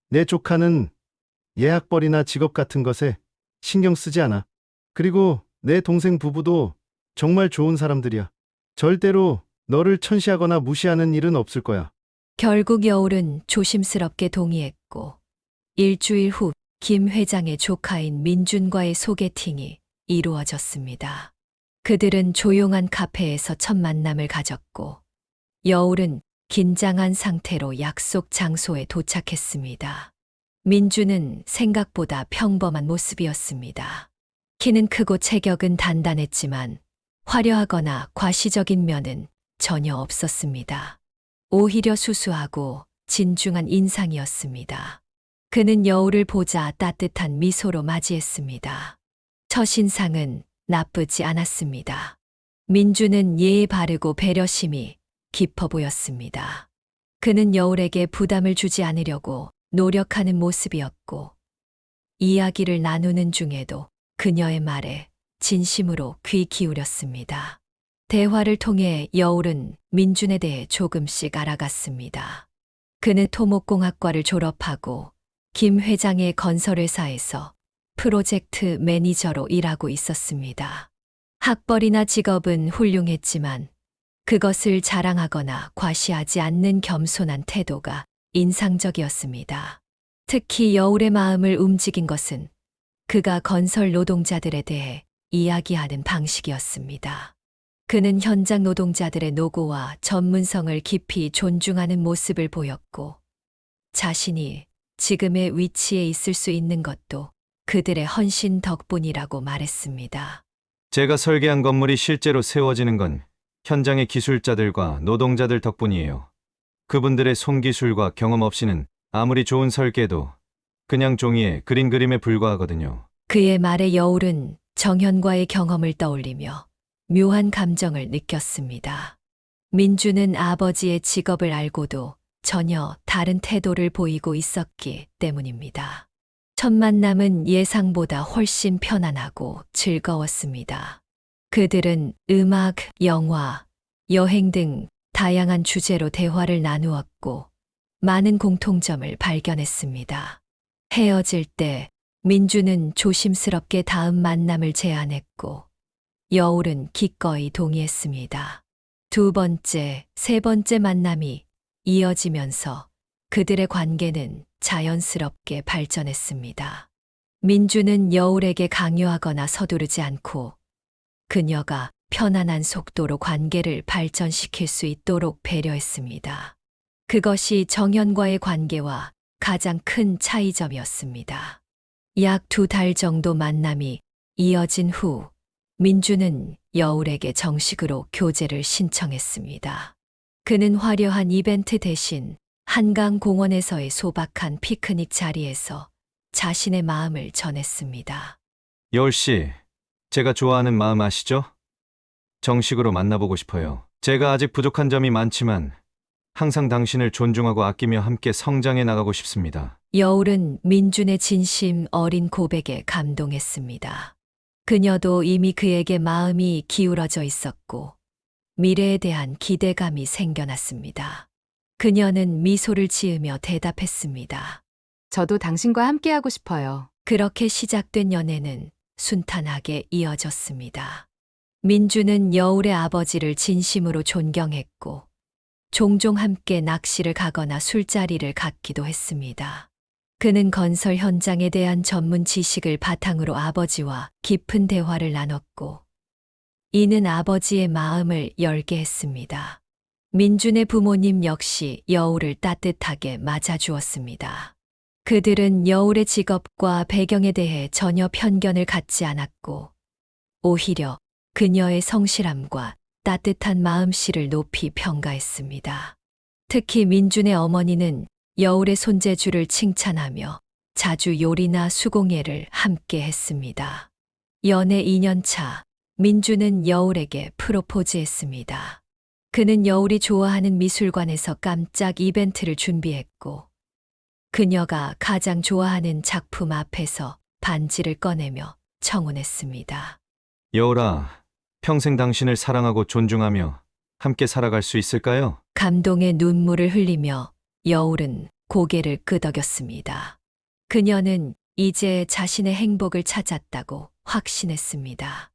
내 조카는 예학벌이나 직업 같은 것에 신경 쓰지 않아. 그리고 내 동생 부부도 정말 좋은 사람들이야. 절대로 너를 천시하거나 무시하는 일은 없을 거야. 결국 여울은 조심스럽게 동의했고 일주일 후 김 회장의 조카인 민준과의 소개팅이 이루어졌습니다. 그들은 조용한 카페에서 첫 만남을 가졌고 여울은 긴장한 상태로 약속 장소에 도착했습니다. 민준은 생각보다 평범한 모습이었습니다. 키는 크고 체격은 단단했지만 화려하거나 과시적인 면은 전혀 없었습니다. 오히려 수수하고 진중한 인상이었습니다. 그는 여울을 보자 따뜻한 미소로 맞이했습니다. 첫인상은 나쁘지 않았습니다. 민주는 예의 바르고 배려심이 깊어 보였습니다. 그는 여울에게 부담을 주지 않으려고 노력하는 모습이었고 이야기를 나누는 중에도 그녀의 말에 진심으로 귀 기울였습니다. 대화를 통해 여울은 민준에 대해 조금씩 알아갔습니다. 그는 토목공학과를 졸업하고 김 회장의 건설회사에서 프로젝트 매니저로 일하고 있었습니다. 학벌이나 직업은 훌륭했지만 그것을 자랑하거나 과시하지 않는 겸손한 태도가 인상적이었습니다. 특히 여울의 마음을 움직인 것은 그가 건설 노동자들에 대해 이야기하는 방식이었습니다. 그는 현장 노동자들의 노고와 전문성을 깊이 존중하는 모습을 보였고 자신이 지금의 위치에 있을 수 있는 것도 그들의 헌신 덕분이라고 말했습니다. 제가 설계한 건물이 실제로 세워지는 건 현장의 기술자들과 노동자들 덕분이에요. 그분들의 손기술과 경험 없이는 아무리 좋은 설계도 그냥 종이에 그린 그림에 불과하거든요. 그의 말에 여울은 정현과의 경험을 떠올리며 묘한 감정을 느꼈습니다. 민주는 아버지의 직업을 알고도 전혀 다른 태도를 보이고 있었기 때문입니다. 첫 만남은 예상보다 훨씬 편안하고 즐거웠습니다. 그들은 음악, 영화, 여행 등 다양한 주제로 대화를 나누었고 많은 공통점을 발견했습니다. 헤어질 때 민주는 조심스럽게 다음 만남을 제안했고 여울은 기꺼이 동의했습니다. 두 번째, 세 번째 만남이 이어지면서 그들의 관계는 자연스럽게 발전했습니다. 민주는 여울에게 강요하거나 서두르지 않고 그녀가 편안한 속도로 관계를 발전시킬 수 있도록 배려했습니다. 그것이 정현과의 관계와 가장 큰 차이점이었습니다. 약 2달 정도 만남이 이어진 후 민주는 여울에게 정식으로 교제를 신청했습니다. 그는 화려한 이벤트 대신 한강 공원에서의 소박한 피크닉 자리에서 자신의 마음을 전했습니다. 여울 씨, 제가 좋아하는 마음 아시죠? 정식으로 만나보고 싶어요. 제가 아직 부족한 점이 많지만 항상 당신을 존중하고 아끼며 함께 성장해 나가고 싶습니다. 여울은 민준의 진심 어린 고백에 감동했습니다. 그녀도 이미 그에게 마음이 기울어져 있었고 미래에 대한 기대감이 생겨났습니다. 그녀는 미소를 지으며 대답했습니다. 저도 당신과 함께하고 싶어요. 그렇게 시작된 연애는 순탄하게 이어졌습니다. 민주는 여울의 아버지를 진심으로 존경했고 종종 함께 낚시를 가거나 술자리를 갖기도 했습니다. 그는 건설 현장에 대한 전문 지식을 바탕으로 아버지와 깊은 대화를 나눴고 이는 아버지의 마음을 열게 했습니다. 민준의 부모님 역시 여울을 따뜻하게 맞아주었습니다. 그들은 여울의 직업과 배경에 대해 전혀 편견을 갖지 않았고 오히려 그녀의 성실함과 따뜻한 마음씨를 높이 평가했습니다. 특히 민준의 어머니는 여울의 손재주를 칭찬하며 자주 요리나 수공예를 함께 했습니다. 연애 2년 차, 민준은 여울에게 프로포즈했습니다. 그는 여울이 좋아하는 미술관에서 깜짝 이벤트를 준비했고 그녀가 가장 좋아하는 작품 앞에서 반지를 꺼내며 청혼했습니다. 여울아, 평생 당신을 사랑하고 존중하며 함께 살아갈 수 있을까요? 감동의 눈물을 흘리며 여울은 고개를 끄덕였습니다. 그녀는 이제 자신의 행복을 찾았다고 확신했습니다.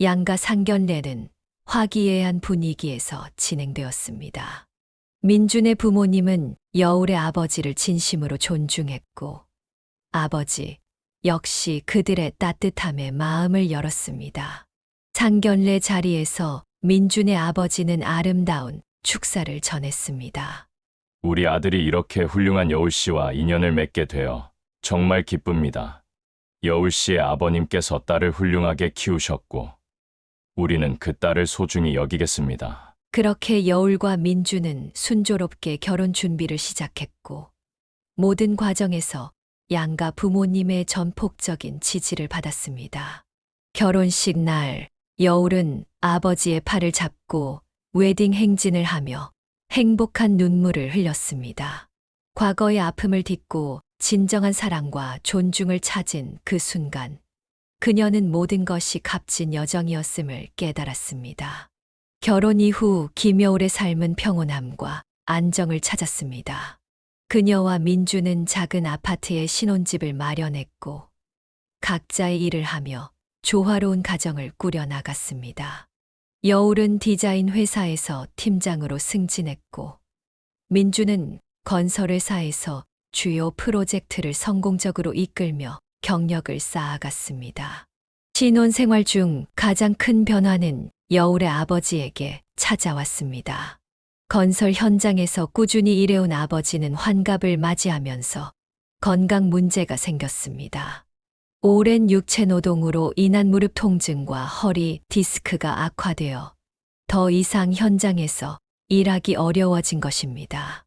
양가 상견례는 화기애애한 분위기에서 진행되었습니다. 민준의 부모님은 여울의 아버지를 진심으로 존중했고 아버지 역시 그들의 따뜻함에 마음을 열었습니다. 상견례 자리에서 민준의 아버지는 아름다운 축사를 전했습니다. 우리 아들이 이렇게 훌륭한 여울 씨와 인연을 맺게 되어 정말 기쁩니다. 여울 씨의 아버님께서 딸을 훌륭하게 키우셨고 우리는 그 딸을 소중히 여기겠습니다. 그렇게 여울과 민주는 순조롭게 결혼 준비를 시작했고 모든 과정에서 양가 부모님의 전폭적인 지지를 받았습니다. 결혼식 날 여울은 아버지의 팔을 잡고 웨딩 행진을 하며 행복한 눈물을 흘렸습니다. 과거의 아픔을 딛고 진정한 사랑과 존중을 찾은 그 순간 그녀는 모든 것이 값진 여정이었음을 깨달았습니다. 결혼 이후 김여울의 삶은 평온함과 안정을 찾았습니다. 그녀와 민주는 작은 아파트에 신혼집을 마련했고 각자의 일을 하며 조화로운 가정을 꾸려나갔습니다. 여울은 디자인 회사에서 팀장으로 승진했고 민주는 건설회사에서 주요 프로젝트를 성공적으로 이끌며 경력을 쌓아갔습니다. 신혼 생활 중 가장 큰 변화는 여울의 아버지에게 찾아왔습니다. 건설 현장에서 꾸준히 일해온 아버지는 환갑을 맞이하면서 건강 문제가 생겼습니다. 오랜 육체 노동으로 인한 무릎 통증과 허리 디스크가 악화되어 더 이상 현장에서 일하기 어려워진 것입니다.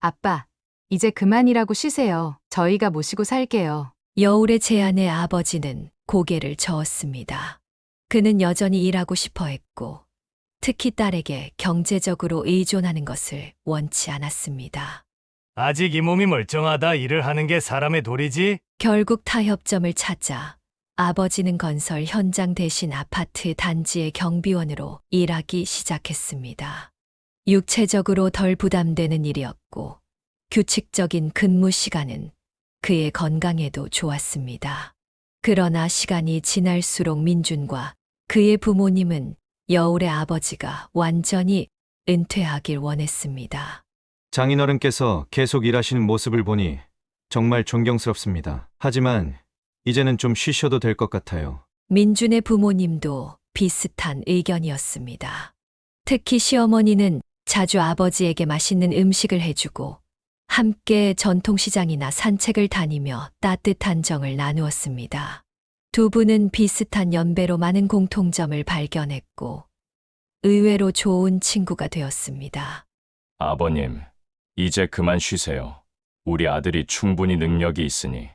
아빠, 이제 그만 일하고 쉬세요. 저희가 모시고 살게요. 여울의 제안에 아버지는 고개를 저었습니다. 그는 여전히 일하고 싶어 했고, 특히 딸에게 경제적으로 의존하는 것을 원치 않았습니다. 아직 이 몸이 멀쩡하다 일을 하는 게 사람의 도리지? 결국 타협점을 찾아 아버지는 건설 현장 대신 아파트 단지의 경비원으로 일하기 시작했습니다. 육체적으로 덜 부담되는 일이었고, 규칙적인 근무 시간은 그의 건강에도 좋았습니다. 그러나 시간이 지날수록 민준과 그의 부모님은 여울의 아버지가 완전히 은퇴하길 원했습니다. 장인어른께서 계속 일하시는 모습을 보니 정말 존경스럽습니다. 하지만 이제는 좀 쉬셔도 될 것 같아요. 민준의 부모님도 비슷한 의견이었습니다. 특히 시어머니는 자주 아버지에게 맛있는 음식을 해주고 함께 전통시장이나 산책을 다니며 따뜻한 정을 나누었습니다. 두 분은 비슷한 연배로 많은 공통점을 발견했고 의외로 좋은 친구가 되었습니다. 아버님, 이제 그만 쉬세요. 우리 아들이 충분히 능력이 있으니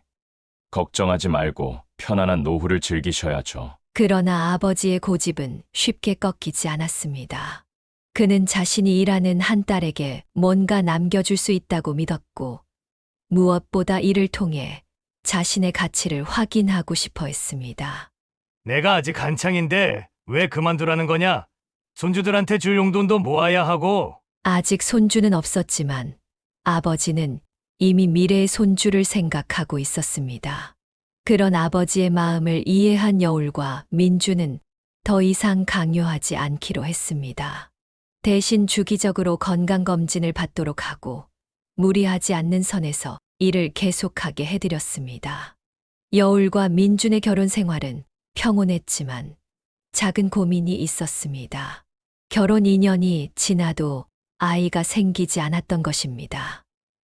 걱정하지 말고 편안한 노후를 즐기셔야죠. 그러나 아버지의 고집은 쉽게 꺾이지 않았습니다. 그는 자신이 일하는 한 딸에게 뭔가 남겨줄 수 있다고 믿었고, 무엇보다 이를 통해 자신의 가치를 확인하고 싶어 했습니다. 내가 아직 한창인데 왜 그만두라는 거냐? 손주들한테 줄 용돈도 모아야 하고. 아직 손주는 없었지만 아버지는 이미 미래의 손주를 생각하고 있었습니다. 그런 아버지의 마음을 이해한 여울과 민주는 더 이상 강요하지 않기로 했습니다. 대신 주기적으로 건강검진을 받도록 하고 무리하지 않는 선에서 일을 계속하게 해드렸습니다. 여울과 민준의 결혼 생활은 평온했지만 작은 고민이 있었습니다. 결혼 2년이 지나도 아이가 생기지 않았던 것입니다.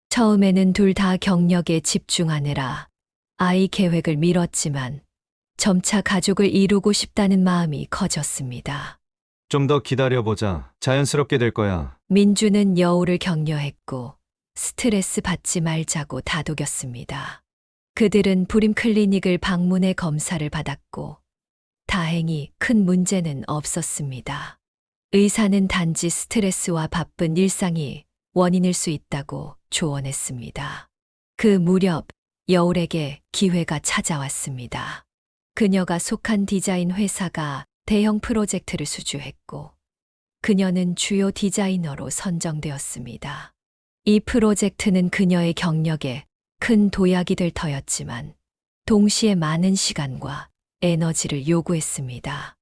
처음에는 둘 다 경력에 집중하느라 아이 계획을 미뤘지만 점차 가족을 이루고 싶다는 마음이 커졌습니다. 좀 더 기다려보자. 자연스럽게 될 거야. 민주는 여울을 격려했고 스트레스 받지 말자고 다독였습니다. 그들은 불임 클리닉을 방문해 검사를 받았고 다행히 큰 문제는 없었습니다. 의사는 단지 스트레스와 바쁜 일상이 원인일 수 있다고 조언했습니다. 그 무렵 여울에게 기회가 찾아왔습니다. 그녀가 속한 디자인 회사가 대형 프로젝트를 수주했고 그녀는 주요 디자이너로 선정되었습니다. 이 프로젝트는 그녀의 경력에 큰 도약이 될 터였지만 동시에 많은 시간과 에너지를 요구했습니다.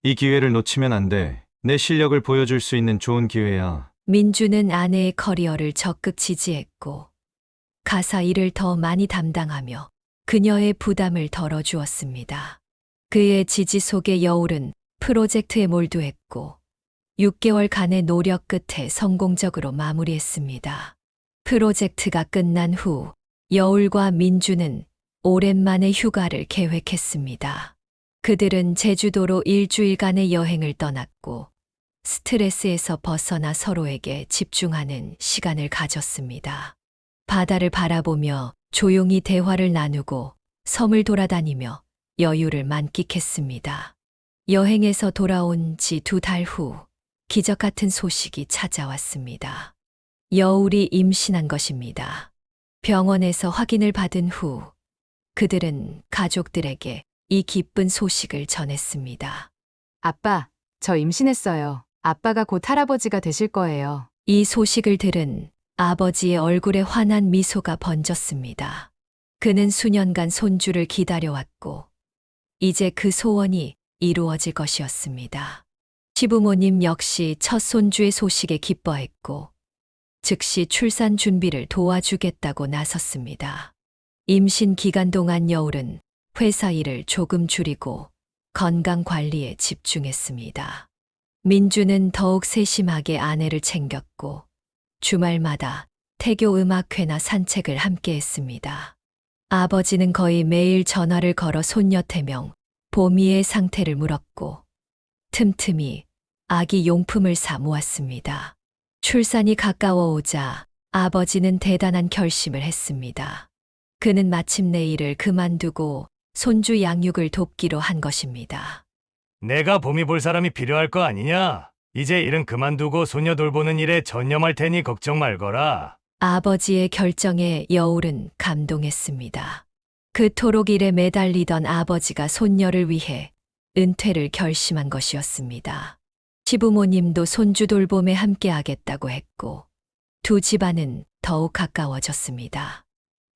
이 기회를 놓치면 안 돼. 내 실력을 보여줄 수 있는 좋은 기회야. 민주는 아내의 커리어를 적극 지지했고 가사 일을 더 많이 담당하며 그녀의 부담을 덜어주었습니다. 그의 지지 속에 여울은 프로젝트에 몰두했고 6개월간의 노력 끝에 성공적으로 마무리했습니다. 프로젝트가 끝난 후 여울과 민주는 오랜만에 휴가를 계획했습니다. 그들은 제주도로 일주일간의 여행을 떠났고 스트레스에서 벗어나 서로에게 집중하는 시간을 가졌습니다. 바다를 바라보며 조용히 대화를 나누고 섬을 돌아다니며 여유를 만끽했습니다. 여행에서 돌아온 지 2달 후 기적 같은 소식이 찾아왔습니다. 여울이 임신한 것입니다. 병원에서 확인을 받은 후 그들은 가족들에게 이 기쁜 소식을 전했습니다. 아빠, 저 임신했어요. 아빠가 곧 할아버지가 되실 거예요. 이 소식을 들은 아버지의 얼굴에 환한 미소가 번졌습니다. 그는 수년간 손주를 기다려왔고 이제 그 소원이 이루어질 것이었습니다. 시부모님 역시 첫 손주의 소식에 기뻐했고 즉시 출산 준비를 도와주겠다고 나섰습니다. 임신 기간 동안 여울은 회사 일을 조금 줄이고 건강 관리에 집중했습니다. 민주는 더욱 세심하게 아내를 챙겼고 주말마다 태교 음악회나 산책을 함께 했습니다. 아버지는 거의 매일 전화를 걸어 손녀 태명, 보미의 상태를 물었고 틈틈이 아기 용품을 사 모았습니다. 출산이 가까워 오자 아버지는 대단한 결심을 했습니다. 그는 마침내 일을 그만두고 손주 양육을 돕기로 한 것입니다. 내가 봄이 볼 사람이 필요할 거 아니냐? 이제 일은 그만두고 소녀 돌보는 일에 전념할 테니 걱정 말거라. 아버지의 결정에 여울은 감동했습니다. 그토록 일에 매달리던 아버지가 손녀를 위해 은퇴를 결심한 것이었습니다. 시부모님도 손주 돌봄에 함께하겠다고 했고 두 집안은 더욱 가까워졌습니다.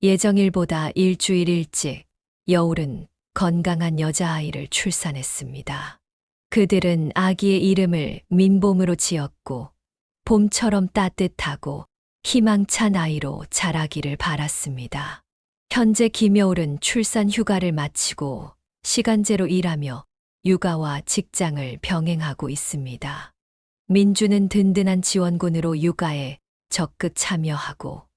예정일보다 일주일 일찍 여울은 건강한 여자아이를 출산했습니다. 그들은 아기의 이름을 민봄으로 지었고 봄처럼 따뜻하고 희망찬 아이로 자라기를 바랐습니다. 현재 김여울은 출산 휴가를 마치고 시간제로 일하며 육아와 직장을 병행하고 있습니다. 민주는 든든한 지원군으로 육아에 적극 참여하고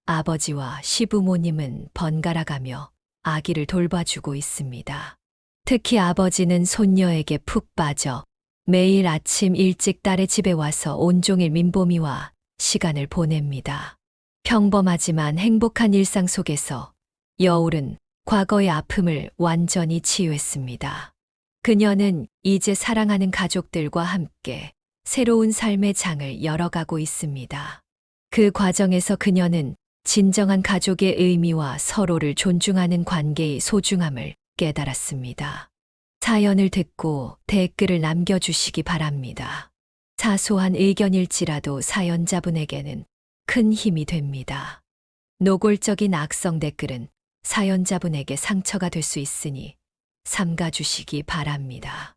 아버지와 시부모님은 번갈아가며 아기를 돌봐주고 있습니다. 특히 아버지는 손녀에게 푹 빠져 매일 아침 일찍 딸의 집에 와서 온종일 민보미와 시간을 보냅니다. 평범하지만 행복한 일상 속에서 여울은 과거의 아픔을 완전히 치유했습니다. 그녀는 이제 사랑하는 가족들과 함께 새로운 삶의 장을 열어가고 있습니다. 그 과정에서 그녀는 진정한 가족의 의미와 서로를 존중하는 관계의 소중함을 깨달았습니다. 사연을 듣고 댓글을 남겨주시기 바랍니다. 사소한 의견일지라도 사연자분에게는 큰 힘이 됩니다. 노골적인 악성 댓글은 사연자분에게 상처가 될 수 있으니 삼가주시기 바랍니다.